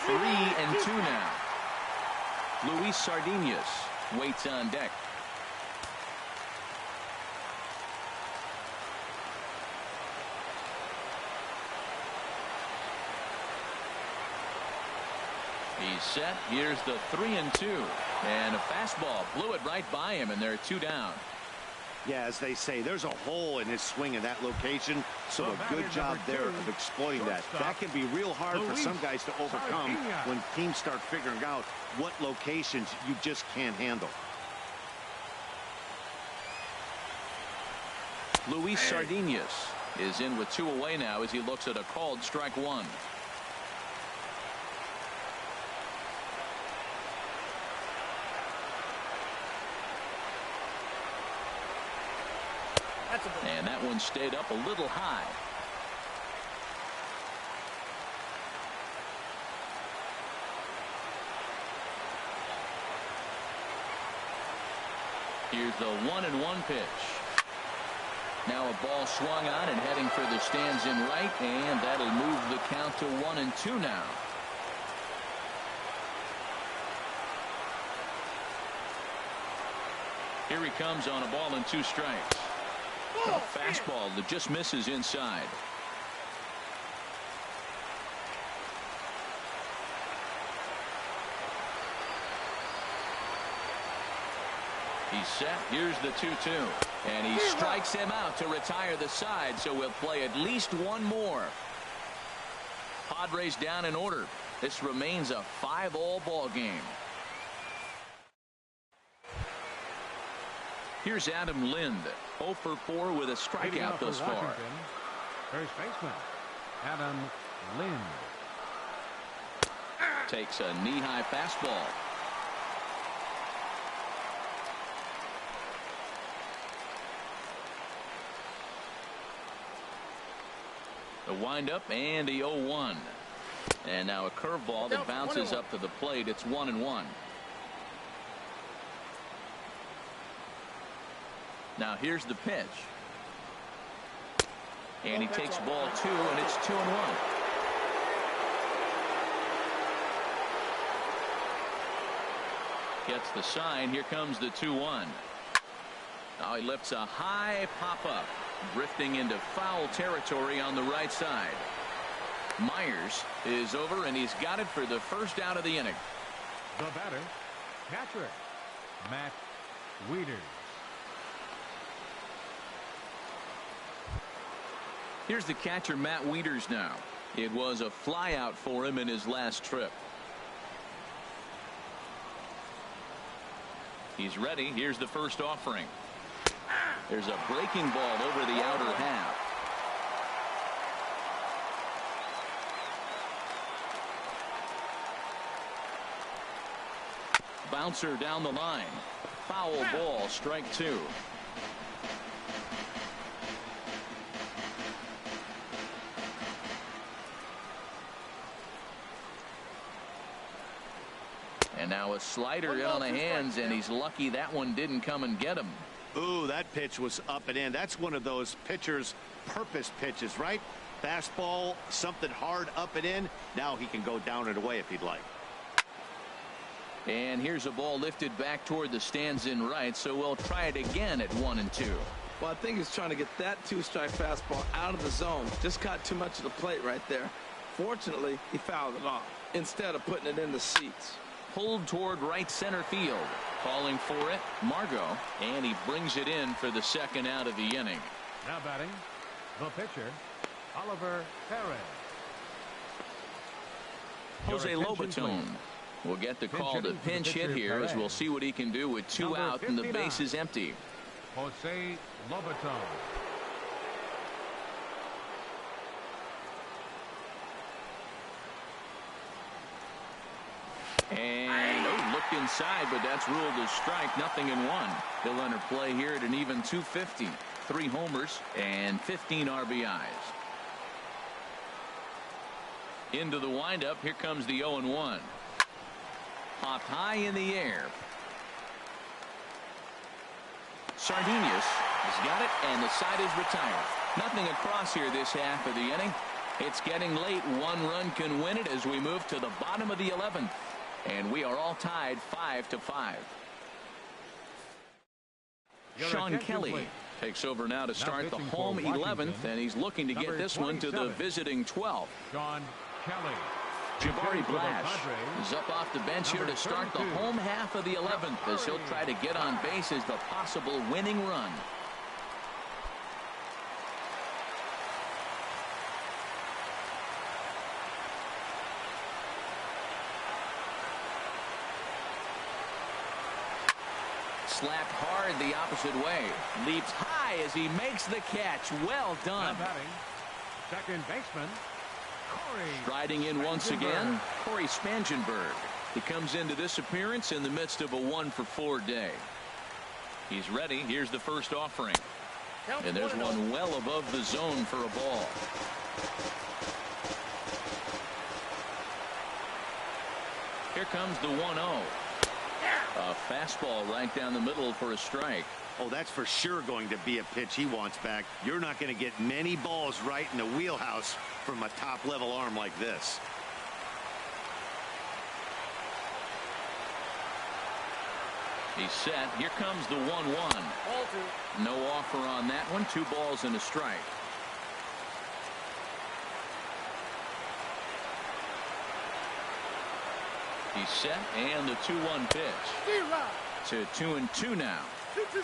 Three and 2 now. Luis Sardinas waits on deck. He's set. Here's the 3-2. And a fastball blew it right by him, and they're 2 down. Yeah, as they say, there's a hole in his swing in that location, so a good job there of exploiting that. That can be real hard for some guys to overcome when teams start figuring out what locations you just can't handle. Luis Sardinas is in with 2 away now as he looks at a called strike 1. And that one stayed up a little high. Here's the 1-1 pitch. Now a ball swung on and heading for the stands in right, and that'll move the count to 1-2 now. Here he comes on a ball and 2 strikes. A fastball that just misses inside. He's set. Here's the 2-2. And he strikes him out to retire the side, so we'll play at least one more. Padres down in order. This remains a 5-all ball game. Here's Adam Lind, 0 for 4 with a strikeout thus far. First baseman, Adam Lind. Takes a knee-high fastball. The windup and the 0-1. And now a curveball that bounces up to the plate. It's 1-1. Now here's the pitch. And he takes ball 2, and it's 2-1. Gets the sign. Here comes the 2-1. Now he lifts a high pop-up, drifting into foul territory on the right side. Myers is over, and he's got it for the first out of the inning. The batter, catcher, Matt Wieters. Here's the catcher, Matt Wieters now. It was a flyout for him in his last trip. He's ready. Here's the first offering. There's a breaking ball over the outer half. Bouncer down the line. Foul ball, strike 2. And now a slider in on the hands, and he's lucky that one didn't come and get him. Ooh, that pitch was up and in. That's one of those pitcher's purpose pitches, right? Fastball, something hard up and in. Now he can go down and away if he'd like. And here's a ball lifted back toward the stands in right, so we'll try it again at 1-2. Well, I think he's trying to get that 2-strike fastball out of the zone. Just caught too much of the plate right there. Fortunately, he fouled it off instead of putting it in the seats. Pulled toward right center field. Calling for it, Margot, and he brings it in for the second out of the inning. Now batting, the pitcher, Oliver Perez. Jose Lobaton will get the call to pinch hit here, as we'll see what he can do with 2 out and the base is empty. Jose Lobaton. And looked inside, but that's ruled a strike. Nothing in 1. He'll enter play here at an even 250. 3 homers and 15 RBIs. Into the windup. Here comes the 0-1. Popped high in the air. Sardinas has got it, and the side is retired. Nothing across here this half of the inning. It's getting late. 1 run can win it as we move to the bottom of the 11th. And we are all tied 5-5. Sean Kelly takes over now to start the home 11th, and he's looking to get this one to the visiting 12th. Sean Kelly. Jabari Blash is up off the bench here to start the home half of the 11th, as he'll try to get on base as the possible winning run. slapped hard the opposite way. Leaps high as he makes the catch. Well done. Second baseman, Corey. Striding in once again, Corey Spangenberg. He comes into this appearance in the midst of a 1-for-4 day. He's ready. Here's the first offering. And there's one well above the zone for a ball. Here comes the 1-0. A fastball right down the middle for a strike. Oh, that's for sure going to be a pitch he wants back. You're not going to get many balls right in the wheelhouse from a top-level arm like this. He's set. Here comes the 1-1. No offer on that one. 2 balls and a strike. He's set, and the 2-1 pitch. To 2-2 now. 2-2.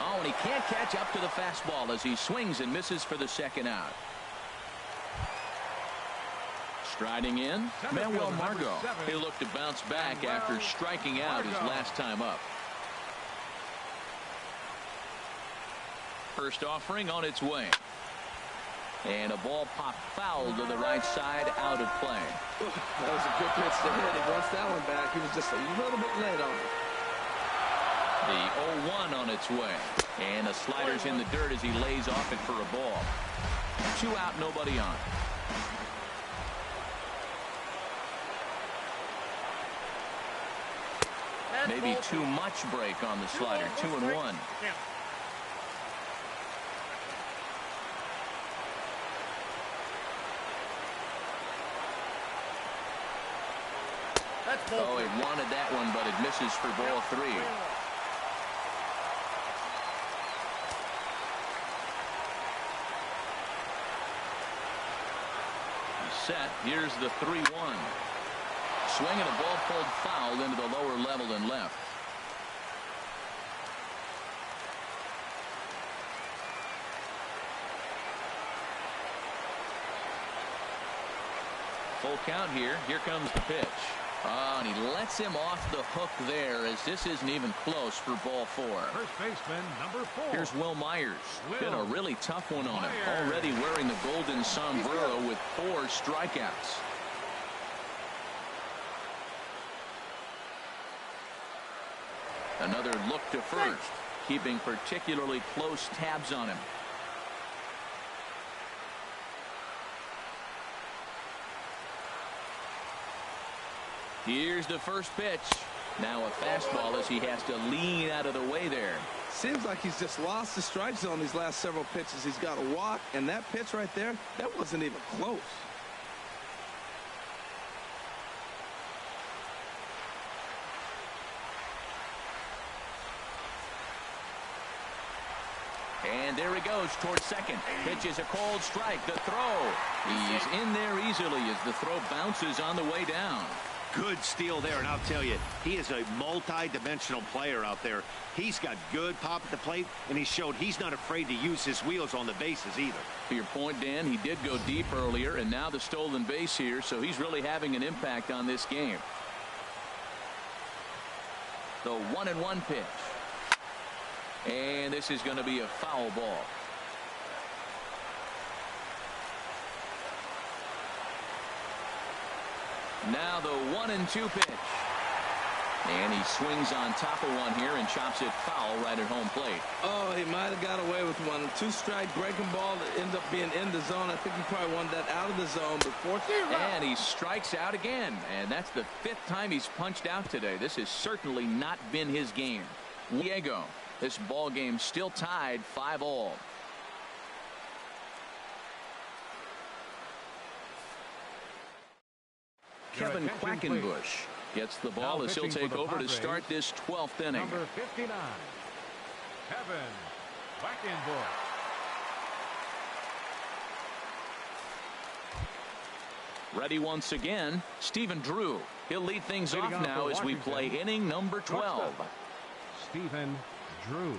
Oh, and he can't catch up to the fastball as he swings and misses for the second out. Striding in, Manuel Margot. He'll look to bounce back after striking out his last time up. First offering on its way. And a ball popped foul to the right side, out of play. That was a good pitch to hit. He wants that one back. He was just a little bit late on it. The 0-1 on its way. And the slider's in the dirt as he lays off it for a ball. 2 out, nobody on. Maybe too much break on the slider. 2-1. Oh, he wanted that one, but it misses for ball 3. He's set. Here's the 3-1. Swinging a ball pulled foul into the lower level and left. Full count here. Here comes the pitch. And he lets him off the hook there as this isn't even close for ball 4. First baseman, number 4. Here's Will Myers. Been a really tough one on him. Already wearing the golden sombrero with 4 strikeouts. Another look to first, keeping particularly close tabs on him. Here's the first pitch. Now a fastball as he has to lean out of the way there. Seems like he's just lost the strike zone these last several pitches. He's got a walk, and that pitch right there, that wasn't even close. And there he goes towards second. Pitch is a cold strike. The throw. He's in there easily as the throw bounces on the way down. Good steal there, and I'll tell you, he is a multi-dimensional player out there. He's got good pop at the plate, and he showed he's not afraid to use his wheels on the bases either. To your point, Dan, he did go deep earlier, and now the stolen base here, so he's really having an impact on this game. The 1-1 pitch. And this is going to be a foul ball. Now the 1-2 pitch. And he swings on top of one here and chops it foul right at home plate. Oh, he might have got away with one. 2-strike breaking ball that ends up being in the zone. I think he probably wanted that out of the zone before. And he strikes out again. And that's the 5th time he's punched out today. This has certainly not been his game. Diego, this ball game still tied 5-all. Kevin Quackenbush gets the ball as he'll take over to start this 12th inning. Number 59, Kevin Quackenbush. Ready once again, Stephen Drew. He'll lead things off now as we play inning number 12. Stephen Drew.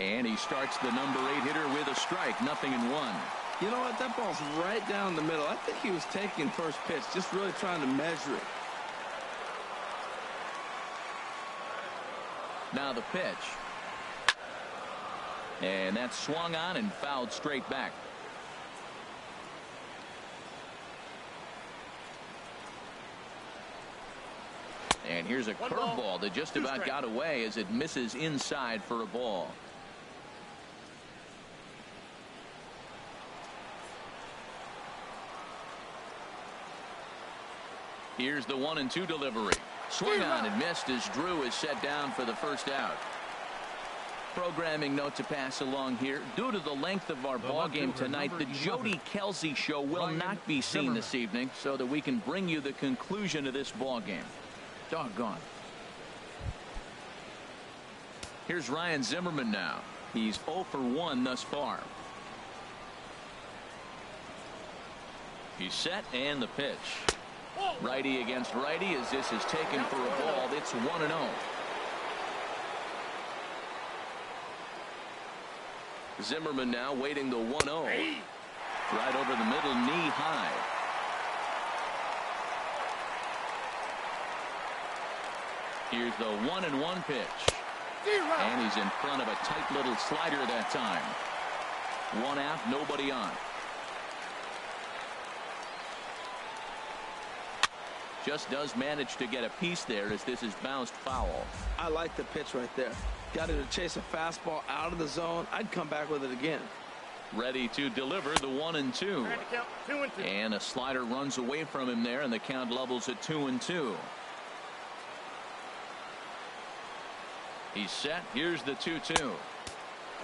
And he starts the number 8 hitter with a strike, 0-1. You know what? That ball's right down the middle. I think he was taking first pitch, just really trying to measure it. Now the pitch. And that's swung on and fouled straight back. And here's a curveball that just about got away as it misses inside for a ball. Here's the 1-2 delivery. Swung on and missed as Drew is set down for the first out. Programming note to pass along here. Due to the length of our ball game tonight, the Jody Kelsey show will not be seen this evening, so that we can bring you the conclusion of this ball game. Doggone. Here's Ryan Zimmerman now. He's 0 for 1 thus far. He's set and the pitch. Righty against righty as this is taken for a ball. It's 1-0. Zimmerman now waiting the 1-0. Right over the middle, knee high. Here's the 1-1 pitch. And he's in front of a tight little slider that time. 1 out, nobody on. Just does manage to get a piece there as this is bounced foul. I like the pitch right there. Got him to chase a fastball out of the zone. I'd come back with it again. Ready to deliver the 1-2. And a slider runs away from him there, and the count levels at 2-2. He's set. Here's the 2-2.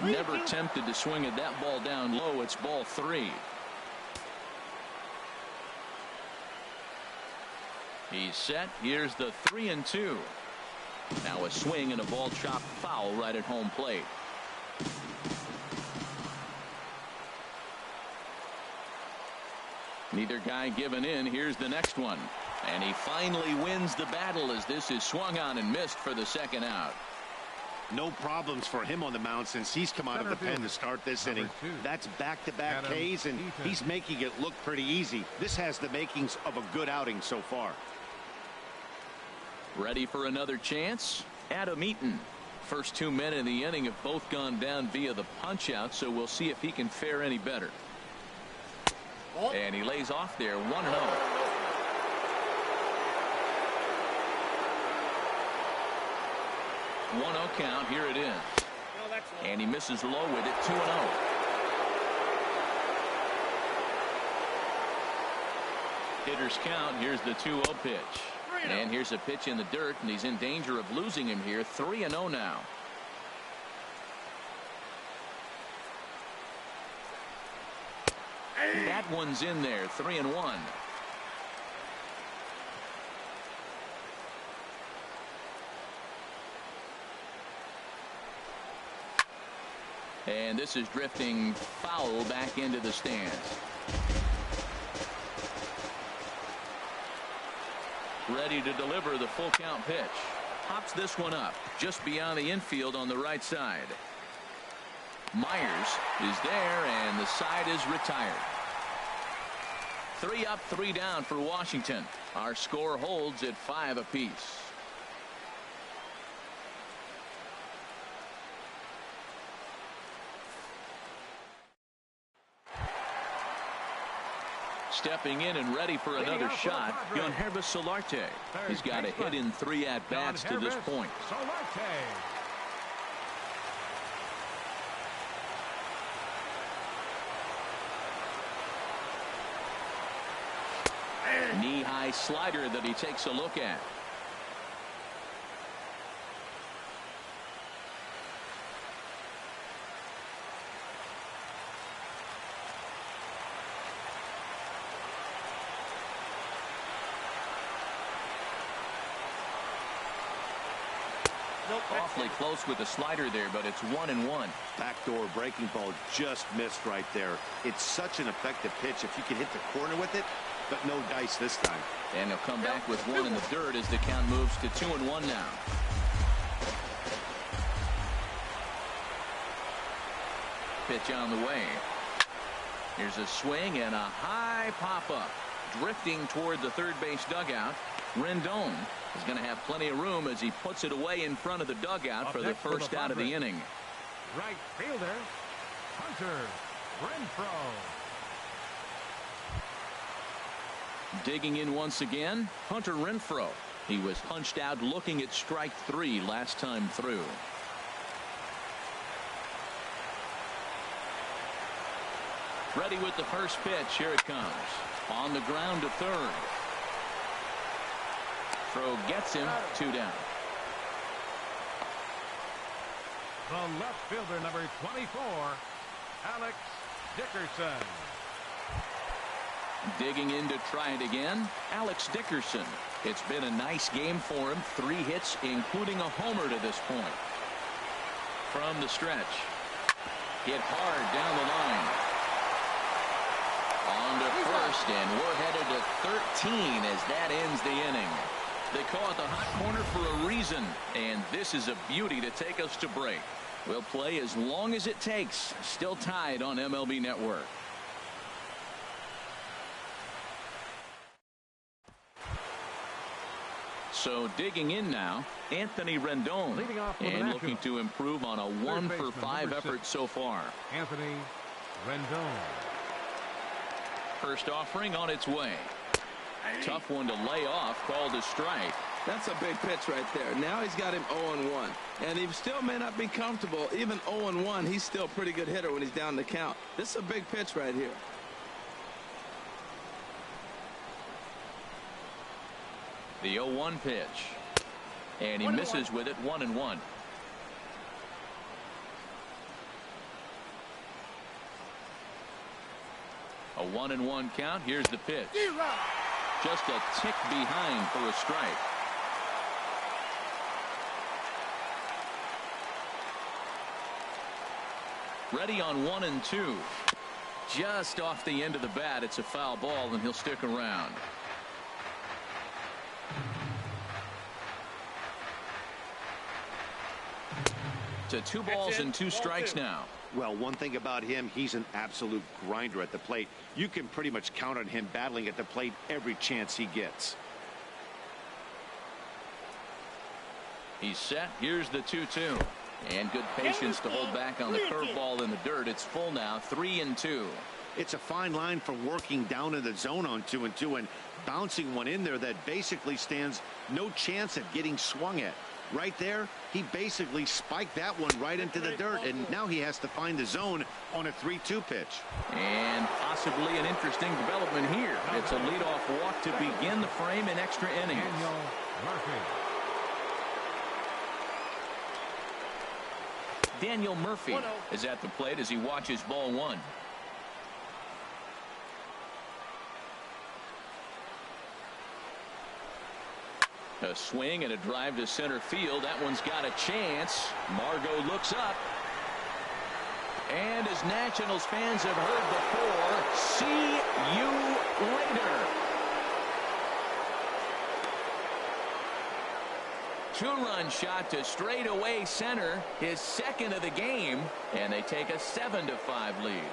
Never tempted to swing at that ball down low. It's ball 3. He's set. Here's the 3-2. Now a swing and a ball chopped foul right at home plate. Neither guy giving in. Here's the next one. And he finally wins the battle as this is swung on and missed for the second out. No problems for him on the mound since he's come out of the pen to start this inning. That's back-to-back Ks, and he's making it look pretty easy. This has the makings of a good outing so far. Ready for another chance? Adam Eaton. First 2 men in the inning have both gone down via the punch out, so we'll see if he can fare any better. And he lays off there 1-0. 1-0 count. Here it is. And he misses low with it. 2-0. Hitters count. Here's the 2-0 pitch. And here's a pitch in the dirt, and he's in danger of losing him here. 3-0 now. That one's in there. 3-1. And this is drifting foul back into the stands. Ready to deliver the full count pitch. Pops this one up just beyond the infield on the right side. Myers is there, and the side is retired. 3 up, 3 down for Washington. Our score holds at 5 apiece. Stepping in and ready for another shot, Yangervis Solarte. He's got a hit in 3 at-bats to this point. Knee-high slider that he takes a look at. Awfully close with the slider there, but it's 1-1. Backdoor breaking ball just missed right there. It's such an effective pitch if you can hit the corner with it, but no dice this time. And he'll come back with 1 in the dirt as the count moves to 2-1 now. Pitch on the way. Here's a swing and a high pop-up. Drifting toward the third base dugout. Rendon is going to have plenty of room as he puts it away in front of the dugout for the first out of the inning. Right fielder, Hunter Renfroe. Digging in once again, Hunter Renfroe. He was punched out looking at strike 3 last time through. Ready with the first pitch. Here it comes. On the ground to third. Throw gets him. 2 down. The left fielder, number 24, Alex Dickerson. Digging in to try it again, Alex Dickerson. It's been a nice game for him. 3 hits, including a homer to this point. From the stretch. Hit hard down the line. On to first, and we're headed to 13 as that ends the inning. They call it the hot corner for a reason, and this is a beauty to take us to break. We'll play as long as it takes. Still tied on MLB Network. So digging in now, Anthony Rendon, and looking to improve on a 1-for-5 effort so far. Anthony Rendon. First offering on its way. Tough one to lay off, called a strike. That's a big pitch right there. Now he's got him 0-1. And he still may not be comfortable. Even 0-1, he's still a pretty good hitter when he's down the count. This is a big pitch right here. The 0-1 pitch. And he misses with it. 1-1. A 1-1 count. Here's the pitch. Just a tick behind for a strike. Ready on 1-2. Just off the end of the bat. It's a foul ball, and he'll stick around. To 2 balls and 2 strikes now. Well, one thing about him, he's an absolute grinder at the plate. You can pretty much count on him battling at the plate every chance he gets. He's set. Here's the 2-2. And good patience to hold back on the curveball in the dirt. It's full now. 3-2. It's a fine line for working down in the zone on 2-2 and bouncing one in there that basically stands no chance at getting swung at. Right there, he basically spiked that one right into the dirt, and now he has to find the zone on a 3-2 pitch. And possibly an interesting development here. It's a leadoff walk to begin the frame in extra innings. Daniel Murphy. Daniel Murphy is at the plate as he watches ball 1. A swing and a drive to center field. That one's got a chance. Margot looks up. And as Nationals fans have heard before, see you later. 2-run shot to straightaway center, his second of the game, and they take a 7-5 lead.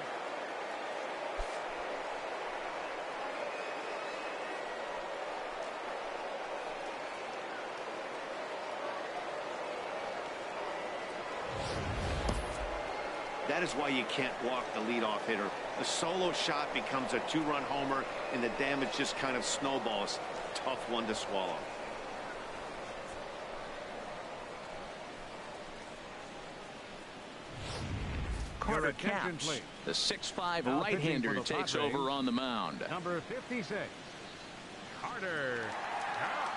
That is why you can't walk the leadoff hitter. The solo shot becomes a 2-run homer, and the damage just kind of snowballs. Tough one to swallow. Carter Capps, the 6'5" right-hander, takes over on the mound. Number 56, Carter Capps.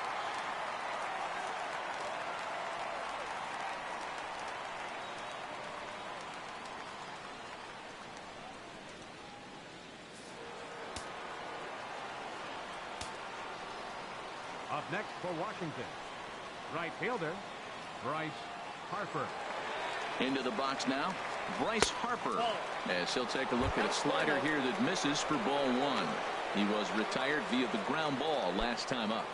Up next for Washington, right fielder Bryce Harper. Into the box now, Bryce Harper, as he'll take a look at a slider here that misses for ball 1. He was retired via the ground ball last time up.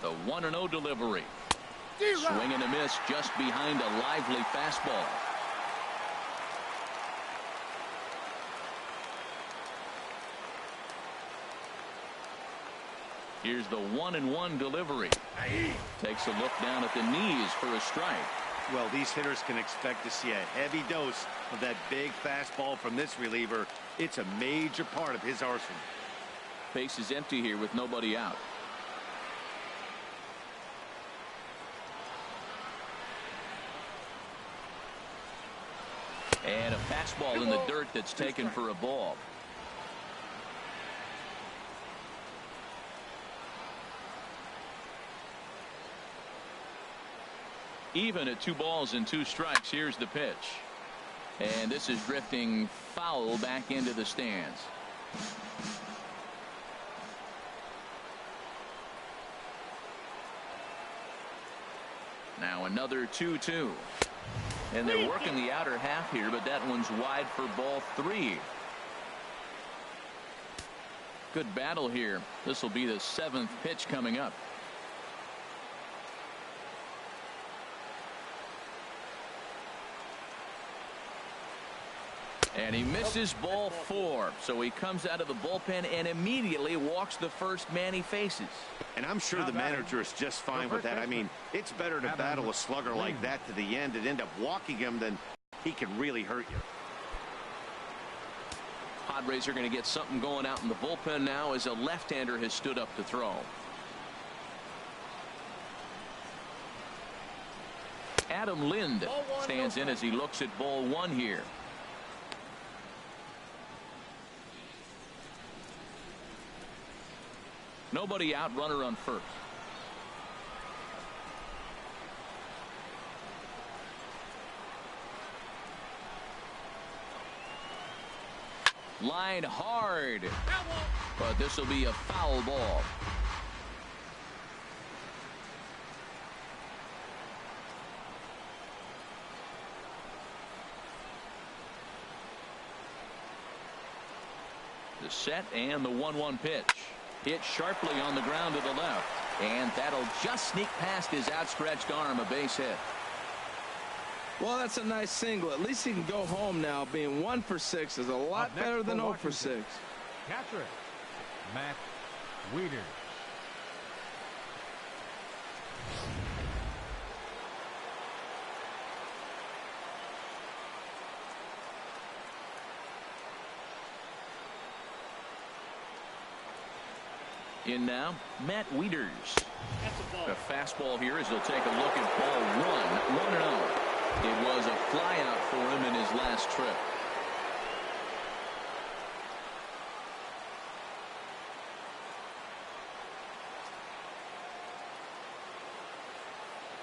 The 1-0 delivery. Swing and a miss just behind a lively fastball. Here's the 1-1 delivery. Takes a look down at the knees for a strike. Well, these hitters can expect to see a heavy dose of that big fastball from this reliever. It's a major part of his arsenal. Base is empty here with nobody out. And a fastball in the dirt that's taken for a ball. Even at 2 balls and 2 strikes. Here's the pitch. And this is drifting foul back into the stands. Now another 2-2. And they're working the outer half here, but that one's wide for ball 3. Good battle here. This will be the 7th pitch coming up. And he misses ball 4. So he comes out of the bullpen and immediately walks the first man he faces. And I'm sure the manager is just fine with that. I mean, it's better to battle a slugger like that to the end and end up walking him than he can really hurt you. Padres are going to get something going out in the bullpen now as a left-hander has stood up to throw. Adam Lind stands in as he looks at ball 1 here. Nobody out, runner on first. Line hard, but this will be a foul ball. The set and the 1-1 pitch. Hit sharply on the ground to the left. And that'll just sneak past his outstretched arm, a base hit. Well, that's a nice single. At least he can go home now. Being 1 for 6 is a lot better than 0 for 6. Catcher, Matt Wieters. In now, Matt Wieters. The fastball here as he'll take a look at ball 1. 1-0. It was a flyout for him in his last trip.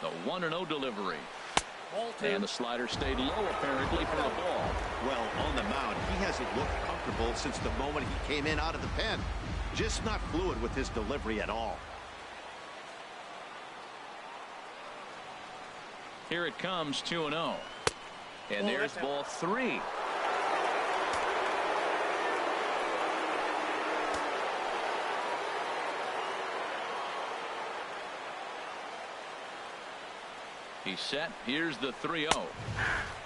The 1-0 delivery. And the slider stayed low apparently for the ball. Well, on the mound, he hasn't looked comfortable since the moment he came in out of the pen. Just not fluid with his delivery at all. Here it comes, 2-0. And there's ball 3. He's set. Here's the 3-0.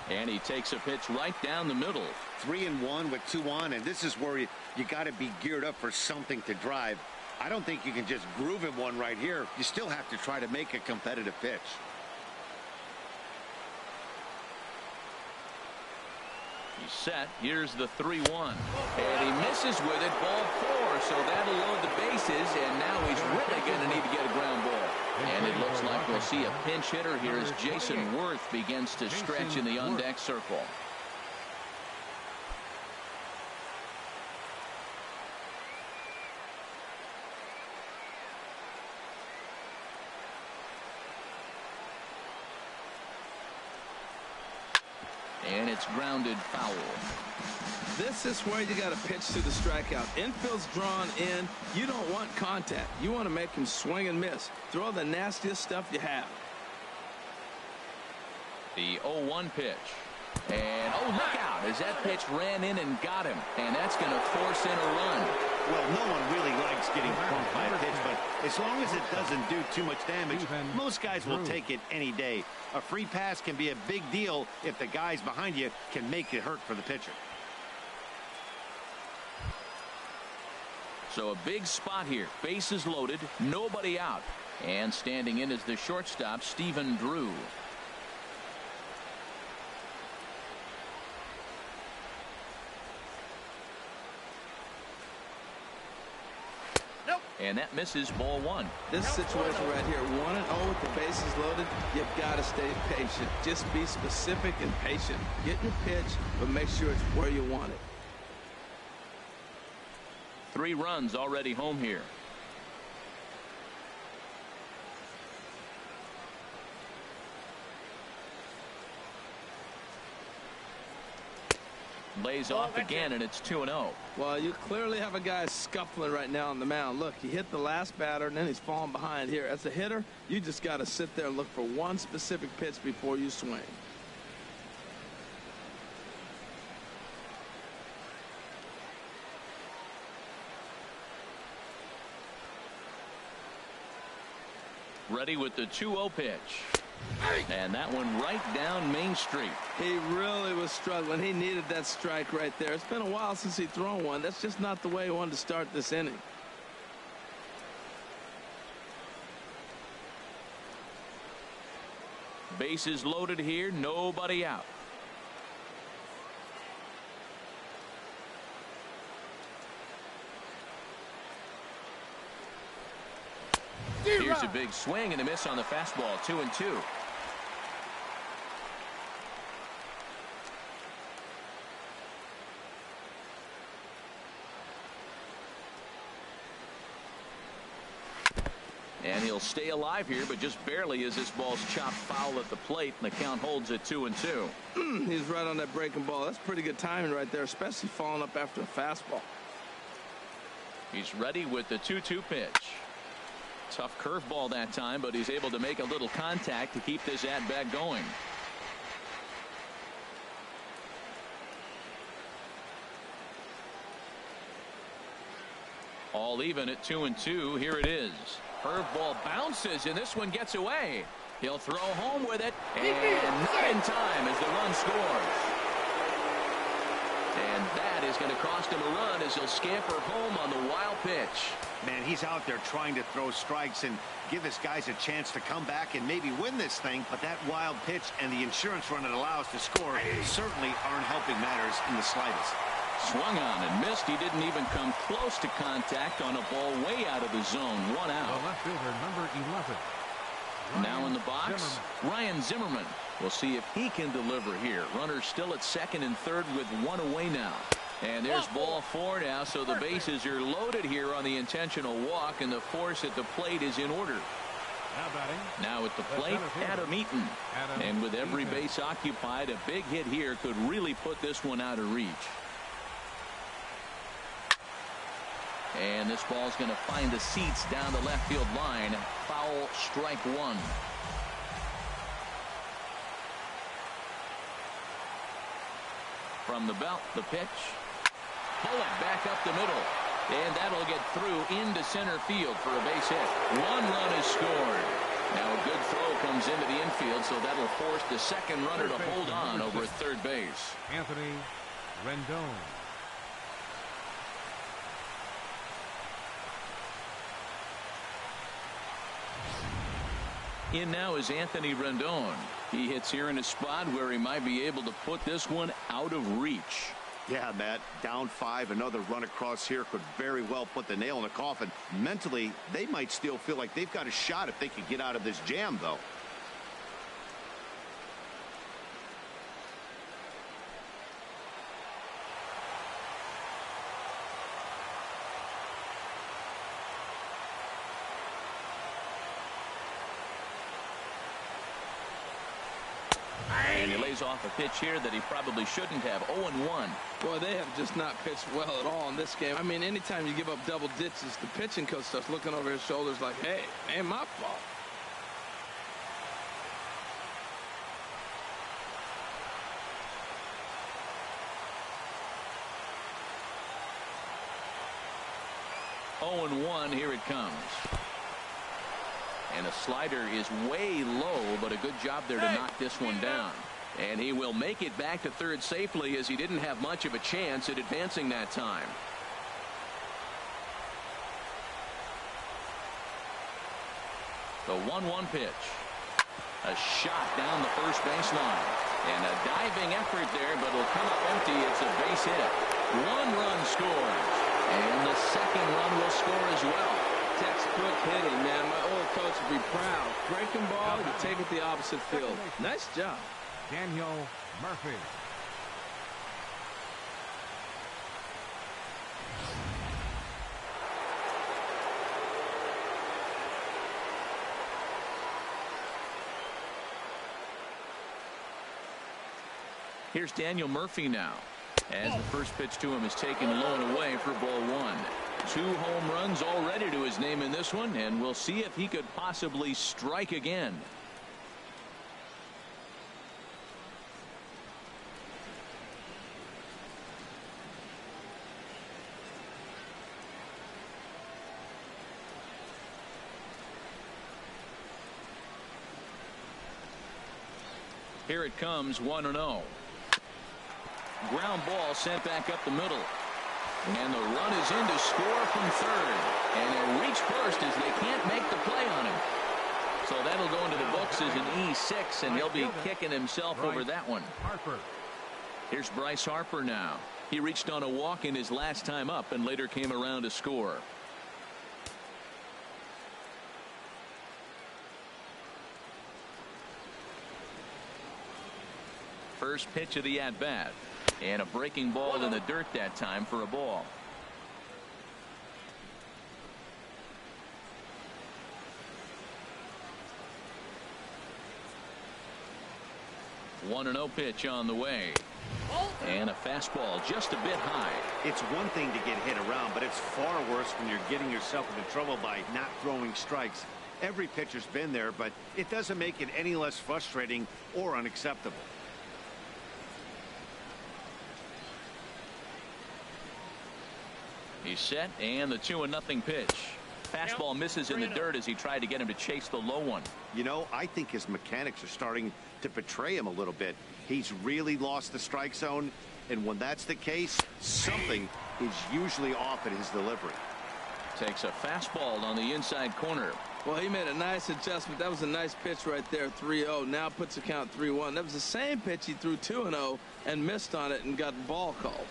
And he takes a pitch right down the middle. 3-1 with 2 on, and this is where you got to be geared up for something to drive. I don't think you can just groove him one right here. You still have to try to make a competitive pitch. He's set. Here's the 3-1. And he misses with it. Ball 4. So that'll load the bases. And now he's really going to need to get a ground ball. And it looks like we'll see a pinch hitter here as Jason Worth begins to stretch in the on-deck circle. And it's grounded foul. This is where you got to pitch to the strikeout. Infield's drawn in. You don't want contact. You want to make him swing and miss. Throw the nastiest stuff you have. The 0-1 pitch. And, oh, look out, as that pitch ran in and got him. And that's going to force in a run. Well, no one really likes getting punked by a pitch, but as long as it doesn't do too much damage, most guys will take it any day. A free pass can be a big deal if the guys behind you can make it hurt for the pitcher. So a big spot here. Bases loaded, nobody out. And standing in is the shortstop, Stephen Drew. And that misses ball one. This situation right here, 1-0 with the bases loaded, you've got to stay patient. Just be specific and patient. Get your pitch, but make sure it's where you want it. 3 runs already home here. Lays off again, and it's 2-0. Well, you clearly have a guy scuffling right now on the mound. Look, he hit the last batter, and then he's falling behind here. As a hitter, you just got to sit there and look for one specific pitch before you swing. Ready with the 2-0 pitch. And that one right down Main Street. He really was struggling. He needed that strike right there. It's been a while since he's thrown one. That's just not the way he wanted to start this inning. Bases loaded here, nobody out. Here's a big swing and a miss on the fastball. 2-2. And he'll stay alive here, but just barely as this ball's chopped foul at the plate, and the count holds at 2-2. He's right on that breaking ball. That's pretty good timing right there, especially following up after a fastball. He's ready with the 2-2 pitch. Tough curveball that time, but he's able to make a little contact to keep this at-bat going. All even at 2-2. Here it is. Curveball bounces, and this one gets away. He'll throw home with it, and not in time as the run scores. And that is going to cost him a run as he'll scamper home on the wild pitch. Man, he's out there trying to throw strikes and give his guys a chance to come back and maybe win this thing, but that wild pitch and the insurance run it allows to score certainly aren't helping matters in the slightest. Swung on and missed. He didn't even come close to contact on a ball way out of the zone. 1 out. The left fielder, number 11. Now in the box, Ryan Zimmerman. We'll see if he can deliver here. Runner still at second and third with 1 away now. And there's ball 4 now, so the bases are loaded here on the intentional walk, and the force at the plate is in order. Now at the plate, Adam Eaton. And with every base occupied, a big hit here could really put this one out of reach. And this ball's going to find the seats down the left field line. Foul, strike 1. From the belt, the pitch. Bullet back up the middle. And that'll get through into center field for a base hit. 1 run is scored. Now a good throw comes into the infield, so that'll force the second runner to hold on over at third base. Anthony Rendon. In now is Anthony Rendon. He hits here in a spot where he might be able to put this one out of reach. Yeah, Matt, down 5, another run across here could very well put the nail in the coffin. Mentally, they might still feel like they've got a shot if they can get out of this jam, though. And he lays off a pitch here that he probably shouldn't have. 0-1. Boy, they have just not pitched well at all in this game. I mean, anytime you give up double ditches, the pitching coach starts looking over his shoulders like, hey, ain't my fault. 0-1. Here it comes. And a slider is way low, but a good job there to knock this one down. And he will make it back to third safely, as he didn't have much of a chance at advancing that time. The 1-1 pitch. A shot down the first baseline. And a diving effort there, but it'll come up empty. It's a base hit. 1 run scores. And the second run will score as well. Textbook hitting, man. My old coach would be proud. Breaking ball, you take it the opposite field. Nice job. Daniel Murphy. Here's Daniel Murphy now, as the first pitch to him is taken low and away for ball 1. 2 home runs already to his name in this one, and we'll see if he could possibly strike again. Here it comes, 1-0. Ground ball sent back up the middle. And the run is in to score from third. And he'll reach first as they can't make the play on him. So that'll go into the books as an E6, and he'll be kicking himself over that one. Harper. Here's Bryce Harper now. He reached on a walk in his last time up and later came around to score. First pitch of the at-bat. And a breaking ball in the dirt that time for a ball. One 1-0 pitch on the way. And a fastball just a bit high. It's one thing to get hit around, but it's far worse when you're getting yourself into trouble by not throwing strikes. Every pitcher's been there, but it doesn't make it any less frustrating or unacceptable. He's set, and the 2-0 pitch. Fastball misses in the dirt as he tried to get him to chase the low one. You know, I think his mechanics are starting to betray him a little bit. He's really lost the strike zone, and when that's the case, something is usually off at his delivery. Takes a fastball on the inside corner. Well, he made a nice adjustment. That was a nice pitch right there, 3-0. Now puts the count 3-1. That was the same pitch he threw 2-0 and missed on it and got the ball called.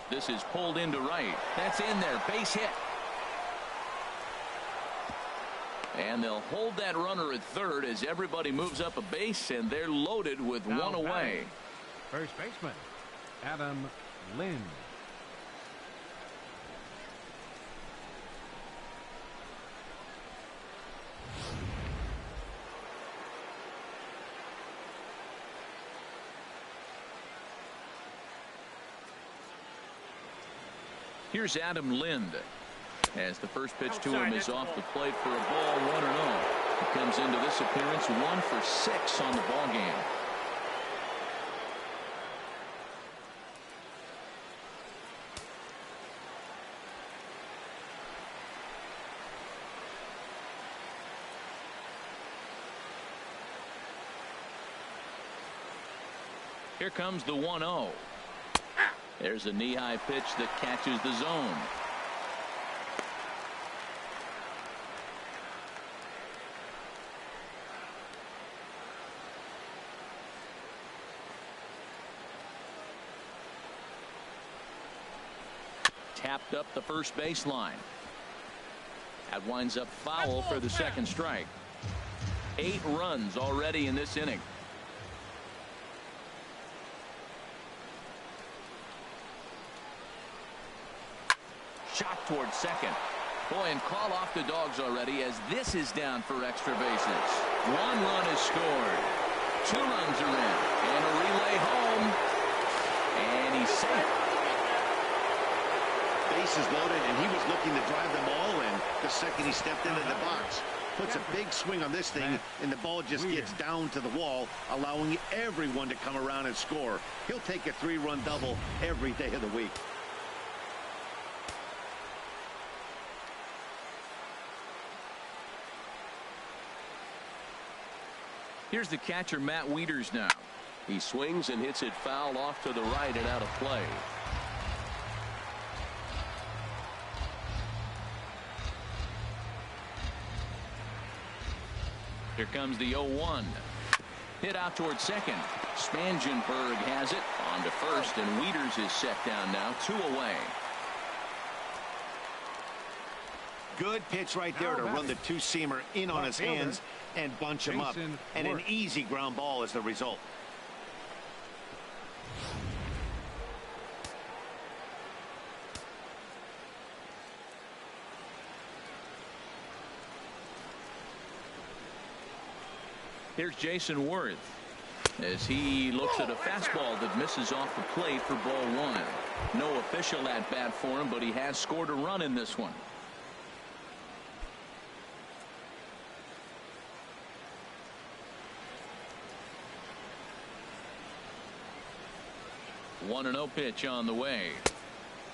This is pulled into right. That's in there. Base hit. And they'll hold that runner at third as everybody moves up a base, and they're loaded with one away. First baseman, Adam Lind. Here's Adam Lind, as the first pitch to him is off the plate for a ball, 1-0. He comes into this appearance 1 for 6 on the ball game. Here comes the 1-0. There's a knee-high pitch that catches the zone. Tapped up the first baseline. That winds up foul for the second strike. 8 runs already in this inning. Shot towards second. Boy, and call off the dogs already as this is down for extra bases. 1 run is scored. 2 runs are in. And a relay home. And he's safe. Bases loaded, and he was looking to drive them all in the second he stepped into the box. puts a big swing on this thing, and the ball just gets down to the wall, allowing everyone to come around and score. He'll take a 3-run double every day of the week. Here's the catcher, Matt Wieters now. He swings and hits it foul off to the right and out of play. Here comes the 0-1. Hit out towards second. Spangenberg has it on to first, and Wieters is set down now, 2 away. Good pitch right there to run the two-seamer in on his hands and bunch him up. And an easy ground ball as the result. Here's Jason Worth as he looks at a fastball that misses off the plate for ball 1. No official at bat for him, but he has scored a run in this one. One 1-0 pitch on the way,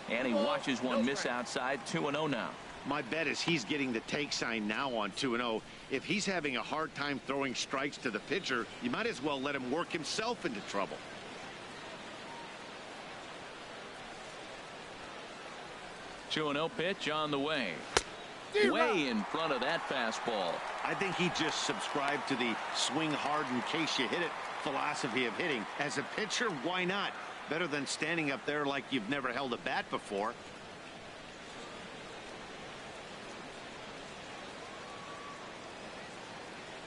and he watches one miss outside. 2-0 now. My bet is he's getting the take sign now on 2-0. If he's having a hard time throwing strikes to the pitcher, you might as well let him work himself into trouble. Two 2-0 pitch on the way. Way in front of that fastball. I think he just subscribed to the swing hard in case you hit it philosophy of hitting. As a pitcher, why not? Better than standing up there like you've never held a bat before.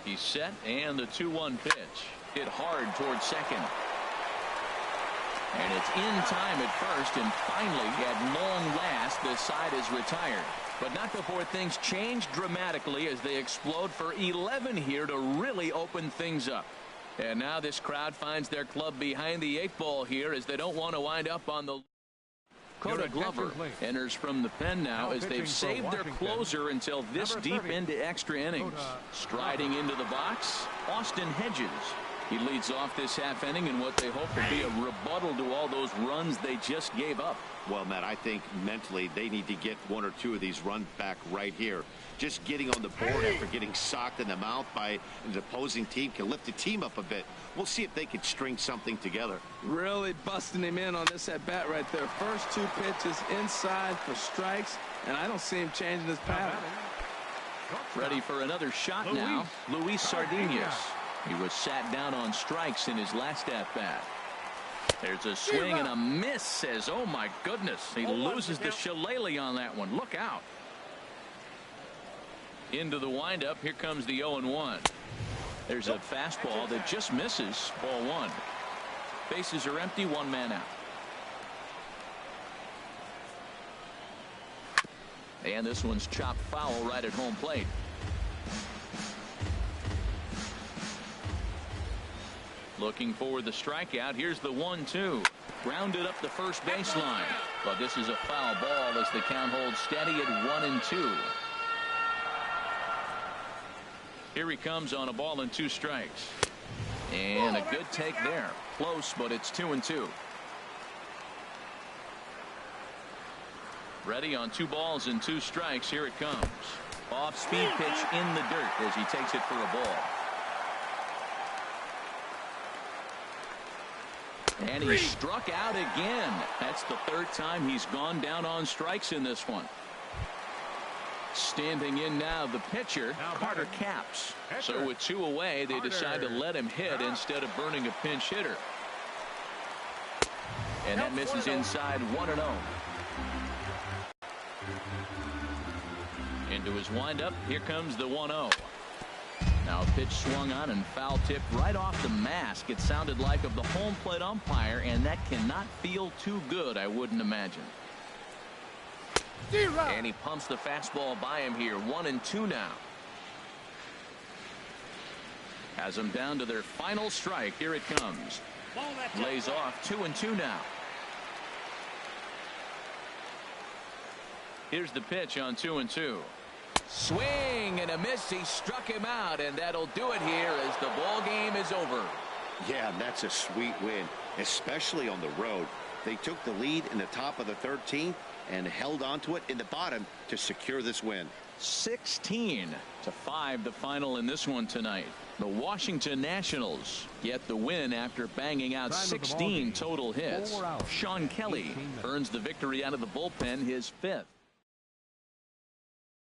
He's set, and the 2-1 pitch hit hard towards second. And it's in time at first, and finally, at long last, the side is retired. But not before things change dramatically as they explode for 11 here to really open things up. And now this crowd finds their club behind the 8-ball here as they don't want to wind up on the... Coda Glover enters from the pen now as they've saved their closer until this deep into extra innings. Striding into the box, Austin Hedges. He leads off this half inning in what they hope will be a rebuttal to all those runs they just gave up. Well, Matt, I think mentally they need to get 1 or 2 of these runs back right here. Just getting on the board after getting socked in the mouth by an opposing team can lift the team up a bit. We'll see if they can string something together. Really busting him in on this at bat right there. First 2 pitches inside for strikes, and I don't see him changing his pattern. Ready for another shot now, Luis Sardinas. He was sat down on strikes in his last at bat. There's a swing and a miss. Says, oh my goodness, he loses the shillelagh on that one. Look out. Into the windup. Here comes the 0-1. There's a fastball that just misses. Ball 1. Bases are empty. 1 man out. And this one's chopped foul right at home plate. Looking for the strikeout. Here's the 1-2. Grounded up the first baseline. But this is a foul ball as the count holds steady at 1-2. Here he comes on a ball and 2 strikes. And a good take there. Close, but it's 2-2. Ready on 2 balls and 2 strikes. Here it comes. Off speed pitch in the dirt as he takes it for a ball. And he struck out again. That's the 3rd time he's gone down on strikes in this one. Standing in now, the pitcher, Carter Capps. So with 2 away, they decide to let him hit instead of burning a pinch hitter. And that misses inside. 1-0. Into his windup. Here comes the 1-0. Now a pitch swung on and foul tipped right off the mask. It sounded like of the home plate umpire, and that cannot feel too good, I wouldn't imagine. And he pumps the fastball by him here. 1-2 now. Has them down to their final strike. Here it comes. Lays off. 2-2 now. Here's the pitch on 2-2. Swing and a miss. He struck him out, and that'll do it here as the ball game is over. Yeah, that's a sweet win, especially on the road. They took the lead in the top of the 13th and held on to it in the bottom to secure this win. 16-5 the final in this one tonight. The Washington Nationals get the win after banging out 16 total hits. Sean Kelly earns the victory out of the bullpen, his 5th.